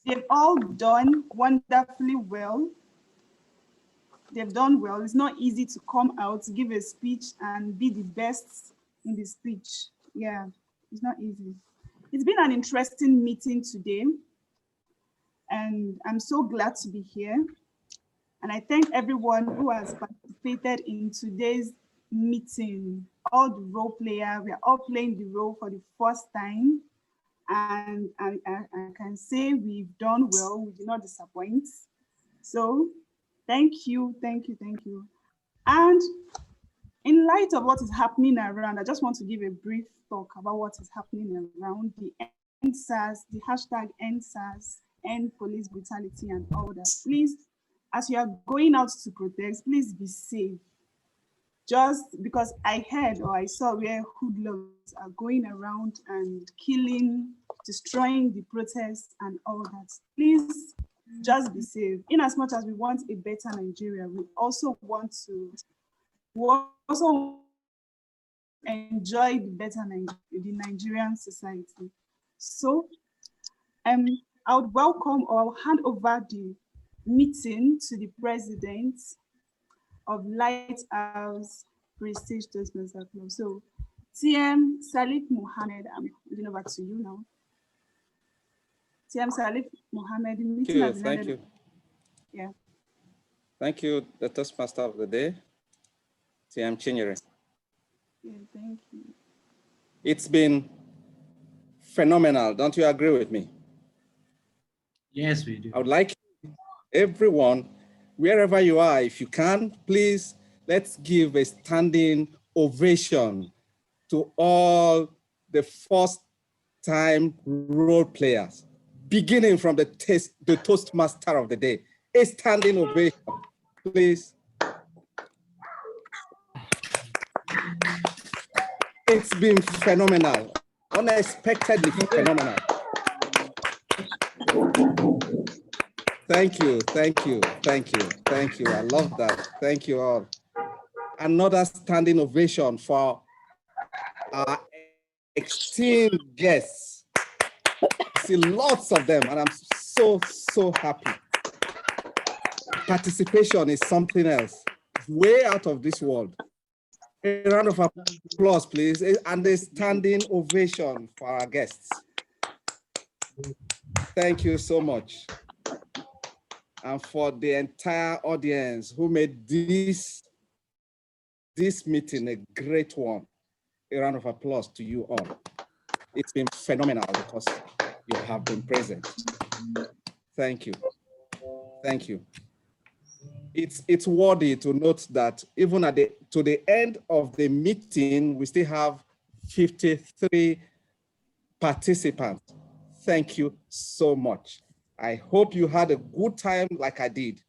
[SPEAKER 4] They've all done wonderfully well. They've done well. It's not easy to come out, give a speech, and be the best in the speech. Yeah, it's not easy. It's been an interesting meeting today, and I'm so glad to be here. And I thank everyone who has participated in today's meeting. All the role players, we are all playing the role for the first time. And I can say we've done well, we did not disappoint. So thank you. And in light of what is happening around, I just want to give a brief talk about what is happening around the EndSARS, the hashtag EndSARS, End Police Brutality and all that. Please, as you are going out to protest, please be safe. Just because I heard or I saw where hoodlums are going around and killing, destroying the protests and all that. Please just be safe. In as much as we want a better Nigeria, we also want to enjoy the better the Nigerian society. So I would welcome or hand over the meeting to the president of Lighthouse Prestige Toastmasters Club. So, TM Salif Mohammed, I'm handing over to you now. TM Salif Mohammed, the meeting has been handed over. Yeah.
[SPEAKER 16] Thank you, the Toastmaster of the day, TM Chinyere.
[SPEAKER 4] Yeah, thank you.
[SPEAKER 16] It's been phenomenal. Don't you agree with me?
[SPEAKER 3] Yes, we do.
[SPEAKER 16] I would like everyone, wherever you are, if you can, please, let's give a standing ovation to all the first-time role players, beginning from the Toastmaster of the day. A standing ovation, please. It's been phenomenal, unexpectedly phenomenal. Thank you, thank you, thank you, thank you. I love that. Thank you all. Another standing ovation for our esteemed guests. I see lots of them, and I'm so happy. Participation is something else, way out of this world. A round of applause, please, and a standing ovation for our guests. Thank you so much. And for the entire audience who made this meeting a great one, a round of applause to you all. It's been phenomenal because you have been present. Thank you. Thank you. It's worthy to note that even to the end of the meeting, we still have 53 participants. Thank you so much. I hope you had a good time like I did.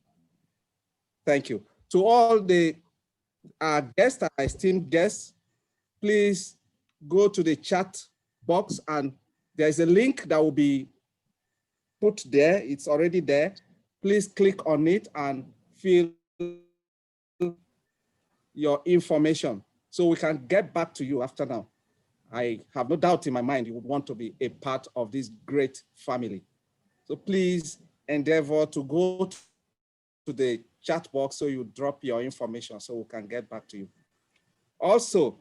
[SPEAKER 16] Thank you. To all the guests, our esteemed guests, please go to the chat box and there's a link that will be put there. It's already there. Please click on it and fill your information so we can get back to you after now. I have no doubt in my mind you would want to be a part of this great family. So please endeavor to go to the chat box so you drop your information so we can get back to you. Also,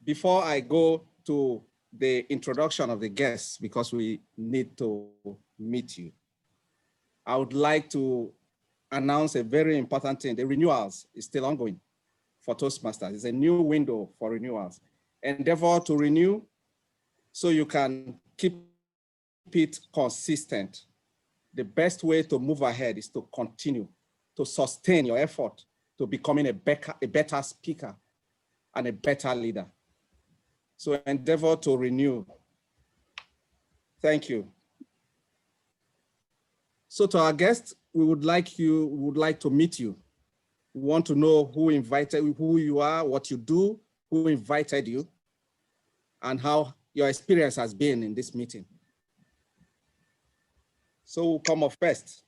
[SPEAKER 16] before I go to the introduction of the guests, because we need to meet you, I would like to announce a very important thing. The renewals is still ongoing for Toastmasters. It's a new window for renewals. Endeavor to renew so you can keep it consistent. The best way to move ahead is to continue to sustain your effort to becoming a better speaker and a better leader. So endeavor to renew. Thank you. So to our guests, we would like to meet you. We want to know who you are, what you do, who invited you, and how your experience has been in this meeting. So we'll come up first.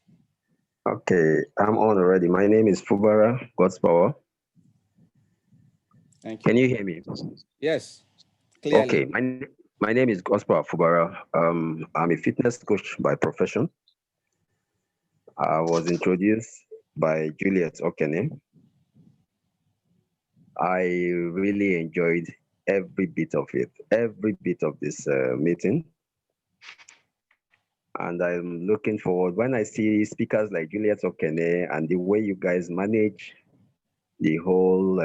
[SPEAKER 1] Okay, I'm on already. My name is Fubara, God's Power.
[SPEAKER 16] Thank you.
[SPEAKER 1] Can you hear me?
[SPEAKER 16] Yes, clearly.
[SPEAKER 1] Okay, my name is God's Power Fubara. I'm a fitness coach by profession. I was introduced by Juliet Okene. I really enjoyed every bit of it, every bit of this meeting. And I'm looking forward when I see speakers like Juliet Okene and the way you guys manage the whole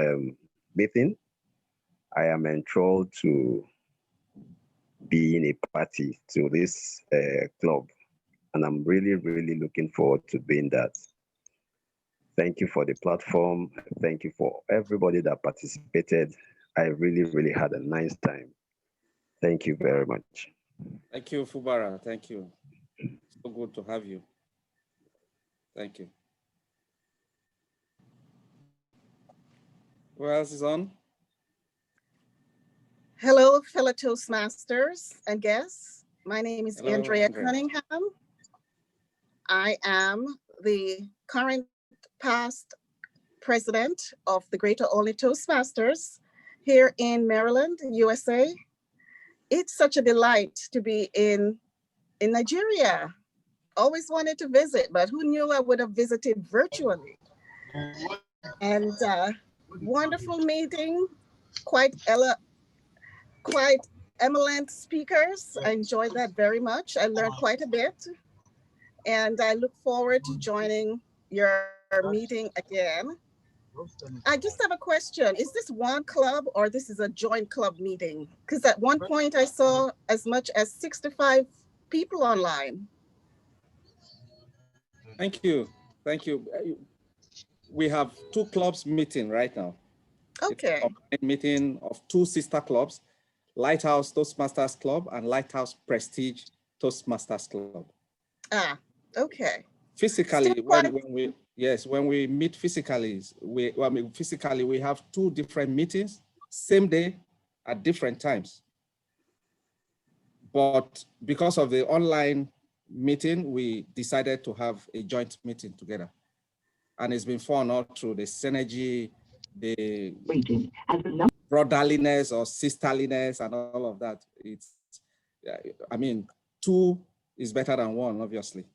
[SPEAKER 1] meeting. I am enthralled to be in a party to this club. And I'm really, really looking forward to doing that. Thank you for the platform. Thank you for everybody that participated. I really, really had a nice time. Thank you very much.
[SPEAKER 16] Thank you, Fubara. Thank you. So good to have you. Thank you. Who else is on?
[SPEAKER 17] Hello, fellow Toastmasters and guests. My name is Andrea Cunningham. I am the current past president of the Greater Only Toastmasters here in Maryland, USA. It's such a delight to be in in Nigeria. Always wanted to visit, but who knew I would have visited virtually? And wonderful meeting, quite eminent speakers. I enjoyed that very much. I learned quite a bit. And I look forward to joining your meeting again. I just have a question. Is this one club or this is a joint club meeting? Because at one point I saw as much as 65 people online.
[SPEAKER 16] Thank you. Thank you. We have two clubs meeting right now.
[SPEAKER 17] Okay.
[SPEAKER 16] It's a meeting of two sister clubs, Lighthouse Toastmasters Club and Lighthouse Prestige Toastmasters Club.
[SPEAKER 17] Ah, okay.
[SPEAKER 16] Physically, when we meet physically, we have two different meetings, same day at different times. But because of the online meeting, we decided to have a joint meeting together. And it's been fun all through the synergy, the brotherliness or sisterliness and all of that. It's, I mean, two is better than one, obviously.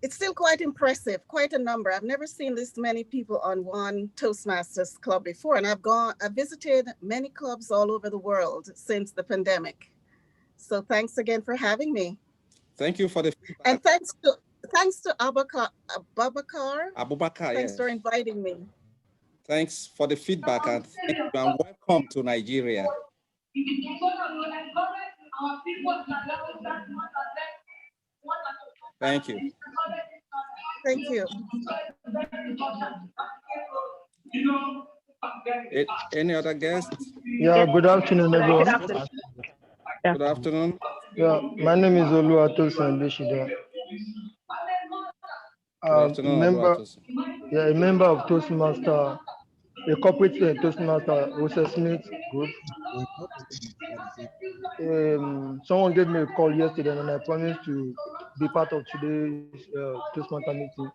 [SPEAKER 17] It's still quite impressive, quite a number. I've never seen this many people on one Toastmasters club before. And I've visited many clubs all over the world since the pandemic. So thanks again for having me.
[SPEAKER 16] Thank you for the feedback.
[SPEAKER 17] And thanks to Abubakar.
[SPEAKER 16] Abubakar,
[SPEAKER 17] thanks
[SPEAKER 16] yes.
[SPEAKER 17] for inviting me.
[SPEAKER 16] Thanks for the feedback and thank you and welcome to Nigeria. Thank you.
[SPEAKER 17] Thank you.
[SPEAKER 16] Any other guests?
[SPEAKER 12] Yeah, good afternoon, everyone.
[SPEAKER 16] Good afternoon.
[SPEAKER 12] Yeah, my name is Oluwatosin Bishida. A member of Toastmaster, a corporate Toastmaster Joseph Smith group. Someone gave me a call yesterday and I promised to be part of today's Toastmaster meeting.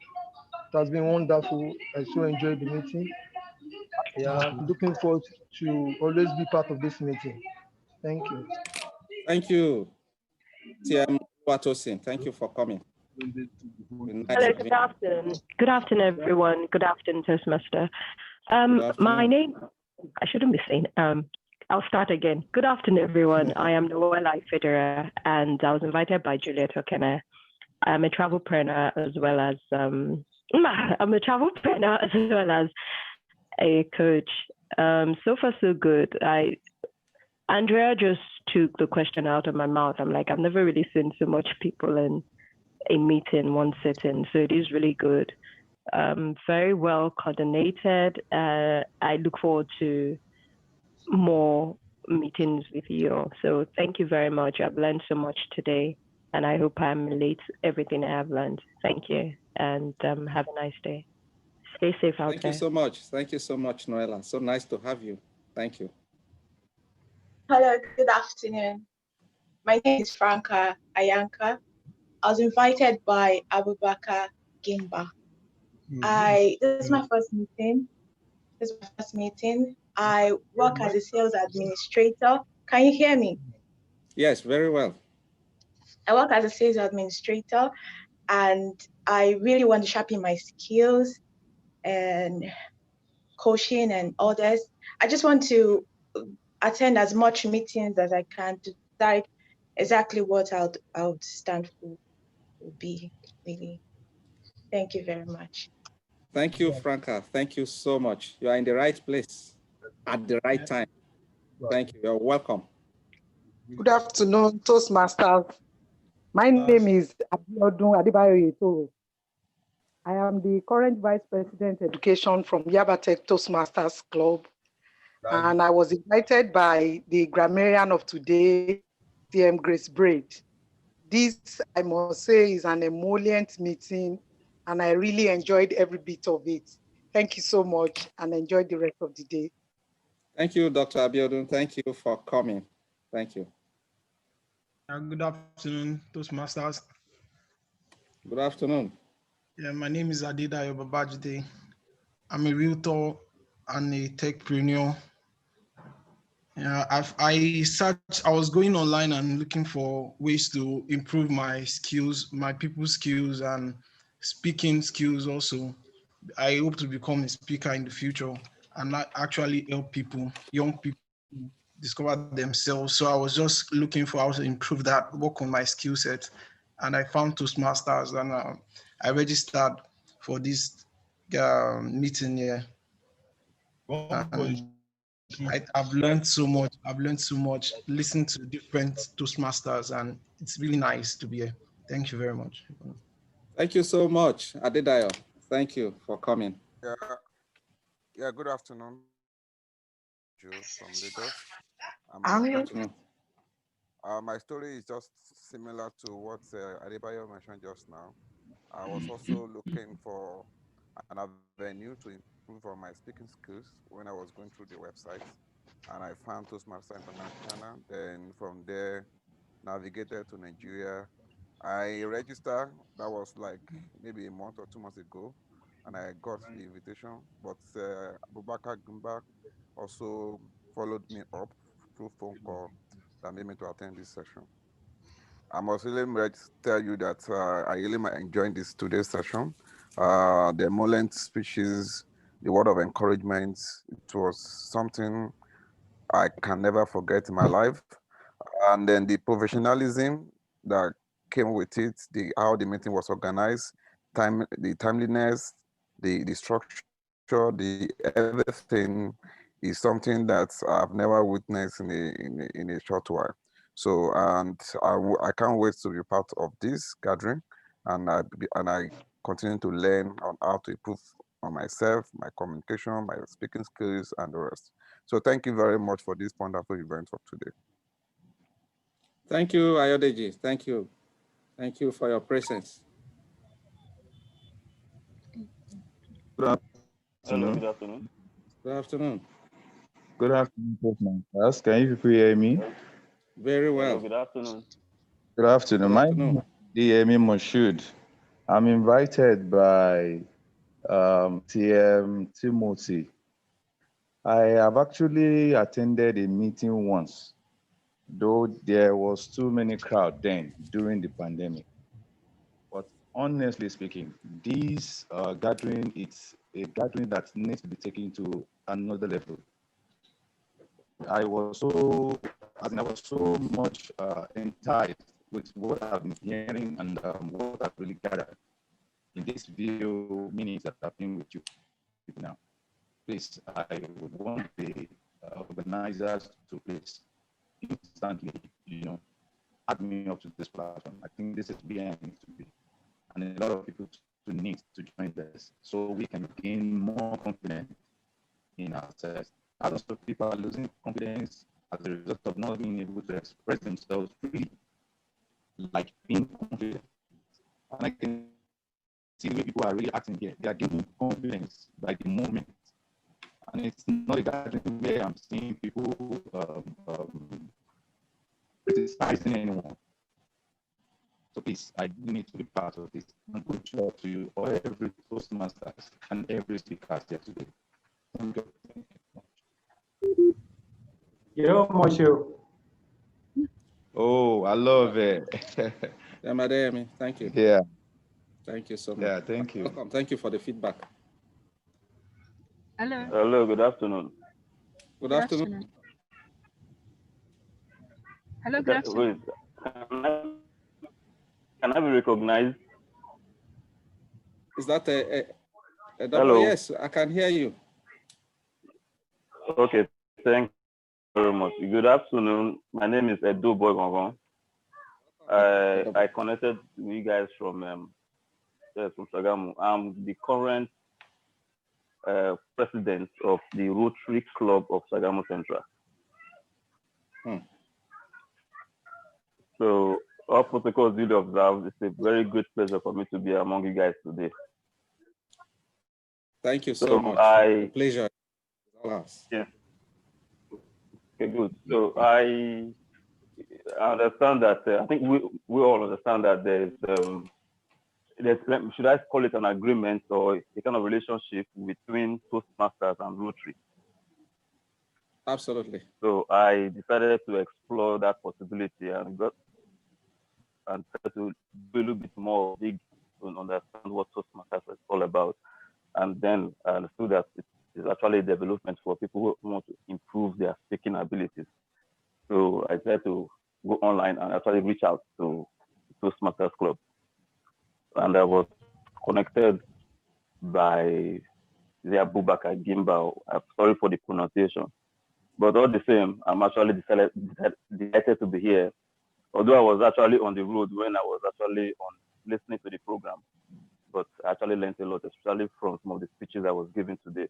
[SPEAKER 12] It has been wonderful. I so enjoyed the meeting. Yeah, looking forward to always be part of this meeting. Thank you.
[SPEAKER 16] Thank you, TM Watosin. Thank you for coming.
[SPEAKER 15] Hello, good afternoon. Good afternoon, everyone. Good afternoon, Toastmaster. My name, I shouldn't be saying, I'll start again. Good afternoon, everyone. I am Noella Federer, and I was invited by Juliet Okene. I'm a travelpreneur as well as, a coach. So far, so good. Andrea just took the question out of my mouth. I'm like, I've never really seen so much people in a meeting, one sitting. So it is really good. Very well coordinated. I look forward to more meetings with you all. So thank you very much. I've learned so much today, and I hope I emulate everything I have learned. Thank you, and have a nice day. Stay safe out there.
[SPEAKER 16] Thank you so much. Thank you so much, Noella. So nice to have you. Thank you.
[SPEAKER 23] Hello, good afternoon. My name is Franca Ayanka. I was invited by Abubakar Gimba. This is my first meeting. I work as a sales administrator. Can you hear me?
[SPEAKER 16] Yes, very well.
[SPEAKER 23] I work as a sales administrator, and I really want to sharpen my skills and coaching and others. I just want to attend as much meetings as I can to decide exactly what I would stand for would be, really. Thank you very much.
[SPEAKER 16] Thank you, Franca. Thank you so much. You are in the right place at the right time. Thank you. You're welcome.
[SPEAKER 24] Good afternoon, Toastmasters. My name is Abiodun Adebayo. I am the current Vice President Education from Yabatech Toastmasters Club. And I was invited by the grammarian of today, TM Grace Braid. This, I must say, is an emollient meeting, and I really enjoyed every bit of it. Thank you so much, and enjoy the rest of the day.
[SPEAKER 16] Thank you, Dr. Abiodun. Thank you for coming. Thank you.
[SPEAKER 25] Good afternoon, Toastmasters.
[SPEAKER 16] Good afternoon.
[SPEAKER 25] Yeah, my name is Adedayo Babajide. I'm a realtor and a techpreneur. Yeah, I was going online and looking for ways to improve my skills, my people skills and speaking skills also. I hope to become a speaker in the future and not actually help people, young people discover themselves. So I was just looking for how to improve that, work on my skill set. And I found Toastmasters and I registered for this meeting here. And I've learned so much. I've learned so much, listening to different Toastmasters, and it's really nice to be here. Thank you very much.
[SPEAKER 16] Thank you so much, Adedayo. Thank you for coming.
[SPEAKER 8] Yeah, good afternoon. Joe from Lagos. My story is just similar to what Adebayo mentioned just now. I was also looking for an avenue to improve on my speaking skills when I was going through the website, and I found Toastmasters International. Then from there, navigated to Nigeria. I registered. That was like maybe a month or 2 months ago, and I got the invitation. But Abubakar Gumba also followed me up through phone call that made me to attend this session. I must really tell you that I really enjoyed this today's session. The emollient speeches, the word of encouragement, it was something I can never forget in my life. And then the professionalism that came with it, how the meeting was organized, the timeliness, the structure, the everything is something that I've never witnessed in a short while. So, and I can't wait to be part of this gathering, and I continue to learn on how to improve on myself, my communication, my speaking skills, and the rest. So, thank you very much for this wonderful event of today.
[SPEAKER 16] Thank you, Ayodeji. Thank you. Thank you for your presence.
[SPEAKER 18] Good afternoon.
[SPEAKER 19] Hello, good afternoon.
[SPEAKER 16] Good afternoon.
[SPEAKER 18] Good afternoon, Toastmasters. Can you people hear me?
[SPEAKER 16] Very well.
[SPEAKER 19] Hello, good afternoon.
[SPEAKER 18] Good afternoon. My name is D.M. Moshood. I'm invited by TM Timothy. I have actually attended a meeting once, though there was too many crowd then during the pandemic. But honestly speaking, this gathering, it's a gathering that needs to be taken to another level. I was so much enticed with what I've been hearing and what I've really gathered in this video meetings that I've been with you now. Please, I would want the organizers to please instantly, add me up to this platform. I think this is where I need to be, and a lot of people to need to join this so we can gain more confidence in ourselves. A lot of people are losing confidence as a result of not being able to express themselves freely, like being confident. And I can see the way people are really acting here. They are giving confidence by the moment. And it's not a gathering where I'm seeing people criticizing anyone. So please, I need to be part of this. And good job to you, or every Toastmasters and every speaker here today. Thank you.
[SPEAKER 6] Yo, Moshe.
[SPEAKER 18] Oh, I love it.
[SPEAKER 16] Thank you.
[SPEAKER 18] Yeah.
[SPEAKER 16] Thank you so much.
[SPEAKER 18] Yeah, thank you.
[SPEAKER 16] Welcome. Thank you for the feedback.
[SPEAKER 19] Hello. Hello, good afternoon.
[SPEAKER 16] Good afternoon.
[SPEAKER 23] Hello, good afternoon.
[SPEAKER 19] Wait, can I be recognized?
[SPEAKER 16] Is that a double?
[SPEAKER 19] Hello.
[SPEAKER 16] Yes, I can hear you.
[SPEAKER 19] Okay, thank you very much. Good afternoon. My name is Edo Boygongon. I connected with you guys from Sagamu. I'm the current president of the Rotary Club of Sagamu Central. So, all protocols duly observed. It's a very great pleasure for me to be among you guys today.
[SPEAKER 16] Thank you so much. Pleasure.
[SPEAKER 19] Yeah. Okay, good. So I understand that I think we all understand that there's should I call it an agreement or a kind of relationship between Toastmasters and Rotary?
[SPEAKER 16] Absolutely.
[SPEAKER 19] So I decided to explore that possibility and try to do a little bit more dig to understand what Toastmasters is all about. And then I understood that it is actually a development for people who want to improve their speaking abilities. So I tried to go online and actually reach out to Toastmasters Club. And I was connected by the Abubakar Gimba. I'm sorry for the pronunciation. But all the same, I'm actually delighted to be here. Although I was actually on the road when I was actually on listening to the program, but I actually learned a lot, especially from some of the speeches I was giving today.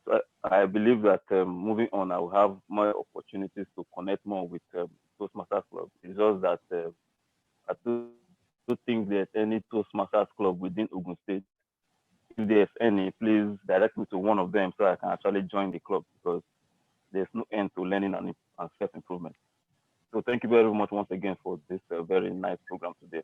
[SPEAKER 19] So I believe that moving on, I will have more opportunities to connect more with Toastmasters Club. It's just that I don't think there's any Toastmasters Club within Ogun State. If there's any, please direct me to one of them so I can actually join the club, because there's no end to learning and self-improvement. So thank you very much once again for this very nice program today.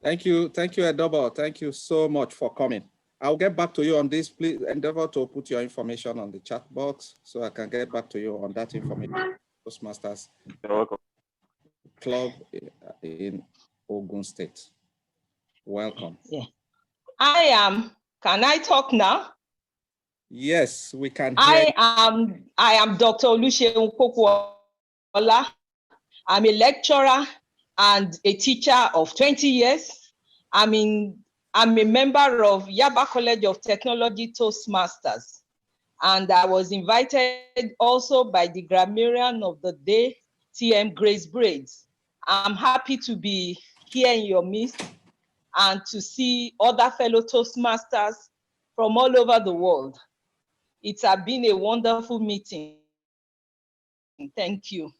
[SPEAKER 16] Thank you, Edobo. Thank you so much for coming. I'll get back to you on this. Please endeavor to put your information on the chat box so I can get back to you on that information. Toastmasters Club in Ogun State. Welcome.
[SPEAKER 9] Yeah. Can I talk now?
[SPEAKER 16] Yes, we can hear you.
[SPEAKER 9] I am Dr. Oluseun Kokwola. I'm a lecturer and a teacher of 20 years. I'm a member of Yaba College of Technology Toastmasters. And I was invited also by the grammarian of the day, TM Grace Braids. I'm happy to be here in your midst and to see other fellow Toastmasters from all over the world. It has been a wonderful meeting. Thank you.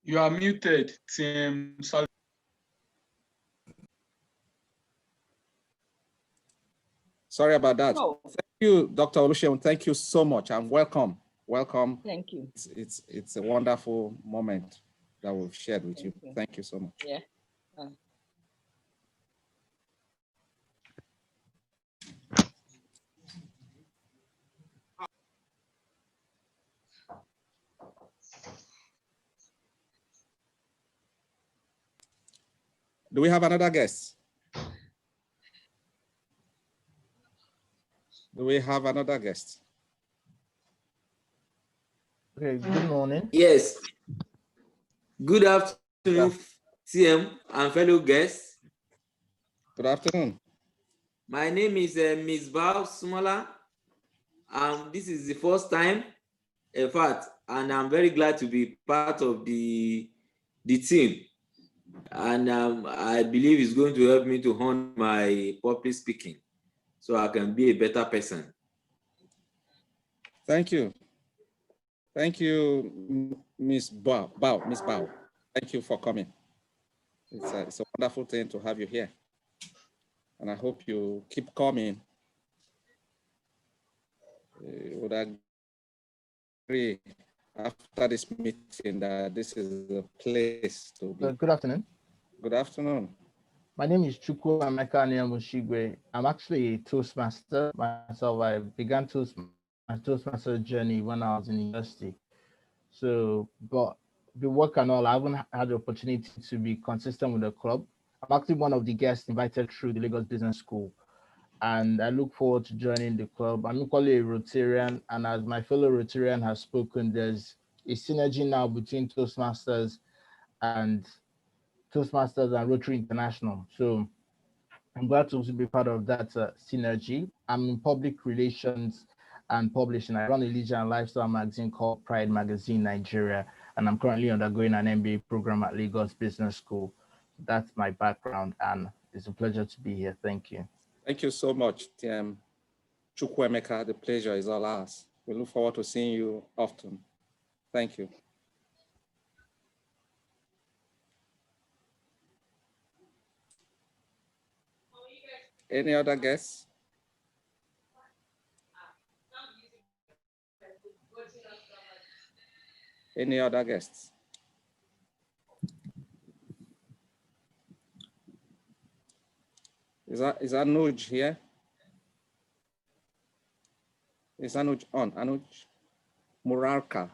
[SPEAKER 2] You are muted, Tim.
[SPEAKER 16] Sorry about that.
[SPEAKER 9] Oh.
[SPEAKER 16] Thank you, Dr. Oluseun. Thank you so much and welcome. Welcome.
[SPEAKER 9] Thank you.
[SPEAKER 16] It's a wonderful moment that we've shared with you. Thank you so much.
[SPEAKER 9] Yeah.
[SPEAKER 16] Do we have another guest? Do we have another guest?
[SPEAKER 7] Okay, good morning.
[SPEAKER 11] Yes. Good afternoon, TM and fellow guests.
[SPEAKER 16] Good afternoon.
[SPEAKER 11] My name is Ms. Bao Sumola. This is the first time, in fact, and I'm very glad to be part of the team. And I believe it's going to help me to hone my public speaking so I can be a better person.
[SPEAKER 16] Thank you. Thank you, Ms. Bao. Ms. Bao. Thank you for coming. It's a wonderful thing to have you here. And I hope you keep coming. Would agree after this meeting that this is the place to be.
[SPEAKER 7] Good afternoon.
[SPEAKER 16] Good afternoon.
[SPEAKER 7] My name is Chukwu Emeka Niamushigwe. I'm actually a Toastmaster myself. I began my Toastmaster journey when I was in university. So, but the work and all, I haven't had the opportunity to be consistent with the club. I'm actually one of the guests invited through the Lagos Business School, and I look forward to joining the club. I'm equally a Rotarian, and as my fellow Rotarian has spoken, there's a synergy now between Toastmasters and Rotary International. So I'm glad to also be part of that synergy. I'm in public relations and publishing. I run a leisure and lifestyle magazine called Pride Magazine Nigeria, and I'm currently undergoing an MBA program at Lagos Business School. That's my background, and it's a pleasure to be here. Thank you.
[SPEAKER 16] Thank you so much, TM Chukwuemeka. The pleasure is all ours. We look forward to seeing you often. Thank you. Any other guests? Any other guests? Is that Nuj here? Is Anuj on? Anuj Murarka.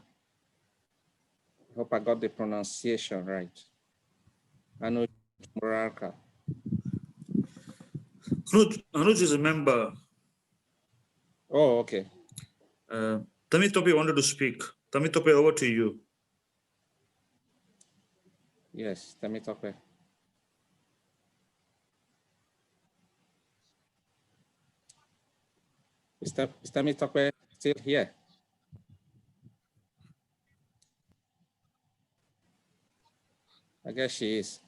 [SPEAKER 16] Hope I got the pronunciation right. Anuj Murarka.
[SPEAKER 13] Anuj is a member.
[SPEAKER 16] Oh, okay.
[SPEAKER 13] Tamitope wanted to speak. Tamitope, over to you.
[SPEAKER 16] Yes, Tamitope. Is Tamitope still here? I guess she is.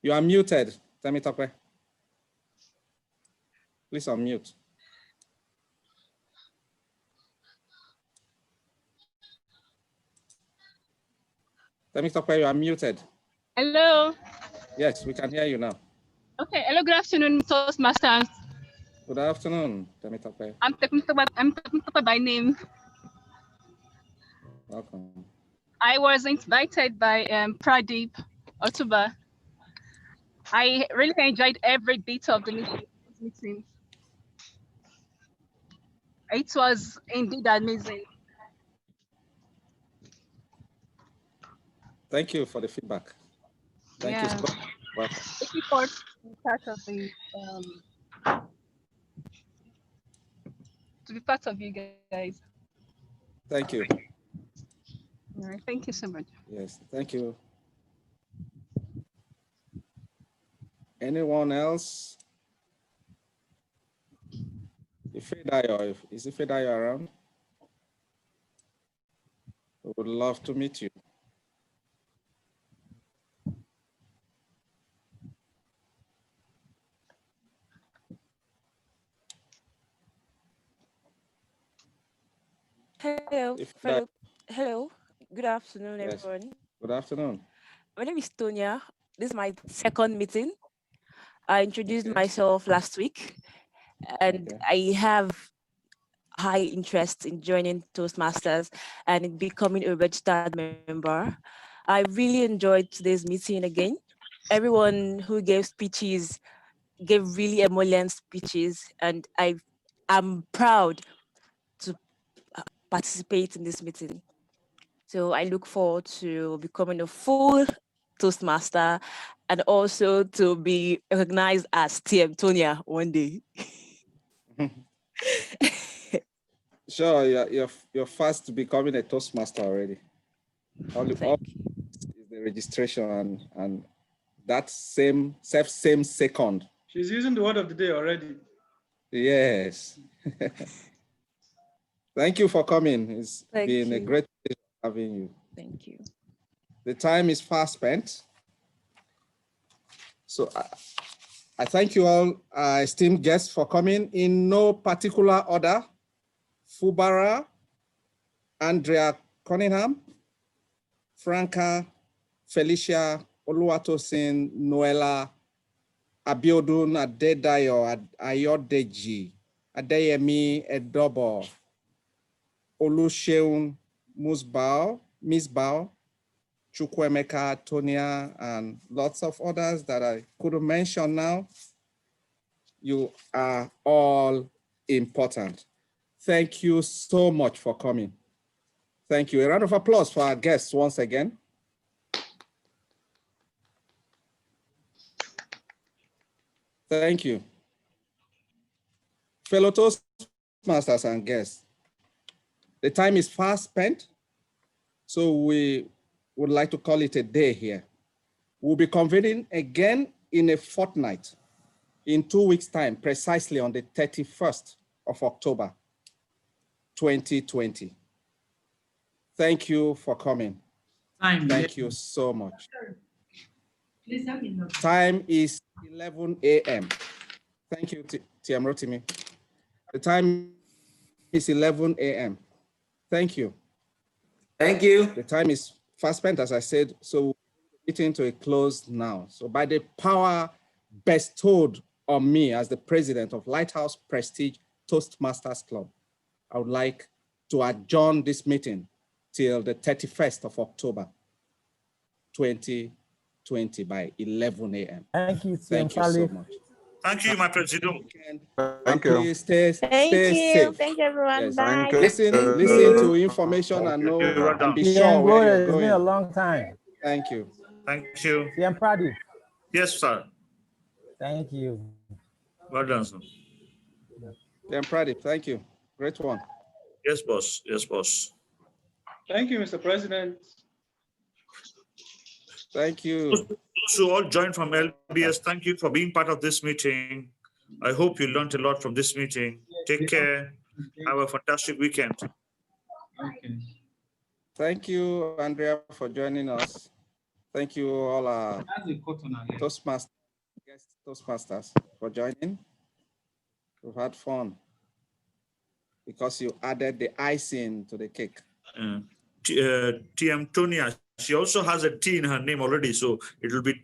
[SPEAKER 16] You are muted, Tamitope. Please unmute. Tamitope, you are muted.
[SPEAKER 14] Hello.
[SPEAKER 16] Yes, we can hear you now.
[SPEAKER 14] Okay. Hello. Good afternoon, Toastmasters.
[SPEAKER 16] Good afternoon, Tamitope.
[SPEAKER 14] I'm Temitope by name.
[SPEAKER 16] Welcome.
[SPEAKER 14] I was invited by Pradeep Otuba. I really enjoyed every bit of the meeting. It was indeed amazing.
[SPEAKER 16] Thank you for the feedback. Thank you so much. Welcome.
[SPEAKER 14] Looking forward to be part of the to be part of you guys.
[SPEAKER 16] Thank you.
[SPEAKER 14] All right. Thank you so much.
[SPEAKER 16] Yes, thank you. Anyone else? Ifedayo, is Ifedayo around? We would love to meet you.
[SPEAKER 20] Hello. Good afternoon,
[SPEAKER 16] Yes.
[SPEAKER 20] everyone.
[SPEAKER 16] Good afternoon.
[SPEAKER 20] My name is Tonya. This is my second meeting. I introduced myself last week, and I have high interest in joining Toastmasters and in becoming a registered member. I really enjoyed today's meeting again. Everyone who gave speeches gave really emollient speeches, and I am proud to participate in this meeting. So I look forward to becoming a full Toastmaster and also to be recognized as TM Tonya one day.
[SPEAKER 16] Sure, you're fast becoming a Toastmaster already. All is the registration and that same second.
[SPEAKER 10] She's using the word of the day already.
[SPEAKER 16] Yes. Thank you for coming. It's
[SPEAKER 20] Thank
[SPEAKER 16] been a
[SPEAKER 20] you.
[SPEAKER 16] great pleasure having you.
[SPEAKER 20] Thank you.
[SPEAKER 16] The time is fast spent. So I thank you all, esteemed guests, for coming in no particular order. Fubara, Andrea Cunningham, Franca, Felicia, Oluwatosin, Noella, Abiodun, Adedayo, Ayodeji, Adeyemi, Edobo, Oluseun, Miss Bao, Chukwemeka, Tonia, and lots of others that I couldn't mention now. You are all important. Thank you so much for coming. Thank you. A round of applause for our guests once again. Thank you. Fellow Toastmasters and guests, the time is fast spent, so we would like to call it a day here. We'll be convening again in a fortnight, in 2 weeks' time, precisely on the 31st of October, 2020. Thank you for coming. Thank you so much. Time is 11 a.m. Thank you, TM Rotimi. The time is 11 a.m. Thank you.
[SPEAKER 11] Thank you.
[SPEAKER 16] The time is fast spent, as I said, so we're getting to a close now. So by the power bestowed on me as the president of Lighthouse Prestige Toastmasters Club, I would like to adjourn this meeting till the 31st of October, 2020 by 11 a.m.
[SPEAKER 21] Thank you,
[SPEAKER 16] Thank you so much.
[SPEAKER 13] Thank you, my president.
[SPEAKER 16] And please stay safe.
[SPEAKER 20] Thank you, everyone.
[SPEAKER 16] Yes.
[SPEAKER 20] Bye.
[SPEAKER 16] Listen to information and know and be sure where you're
[SPEAKER 3] It's been a
[SPEAKER 16] going.
[SPEAKER 3] long time.
[SPEAKER 16] Thank you.
[SPEAKER 13] Thank you.
[SPEAKER 3] CM Pradeep.
[SPEAKER 13] Yes, sir.
[SPEAKER 3] Thank you.
[SPEAKER 13] Well done, sir.
[SPEAKER 16] I'm Pradeep. Thank you. Great one.
[SPEAKER 13] Yes, boss. Yes, boss.
[SPEAKER 10] Thank you, Mr. President.
[SPEAKER 16] Thank you.
[SPEAKER 13] Those who all joined from LBS, thank you for being part of this meeting. I hope you learned a lot from this meeting. Take care. Have a fantastic weekend.
[SPEAKER 10] Okay.
[SPEAKER 16] Thank you, Andrea, for joining us. Thank you all our Toastmasters for joining. We've had fun because you added the icing to the cake.
[SPEAKER 13] TM Tonia, she also has a T in her name already, so it will be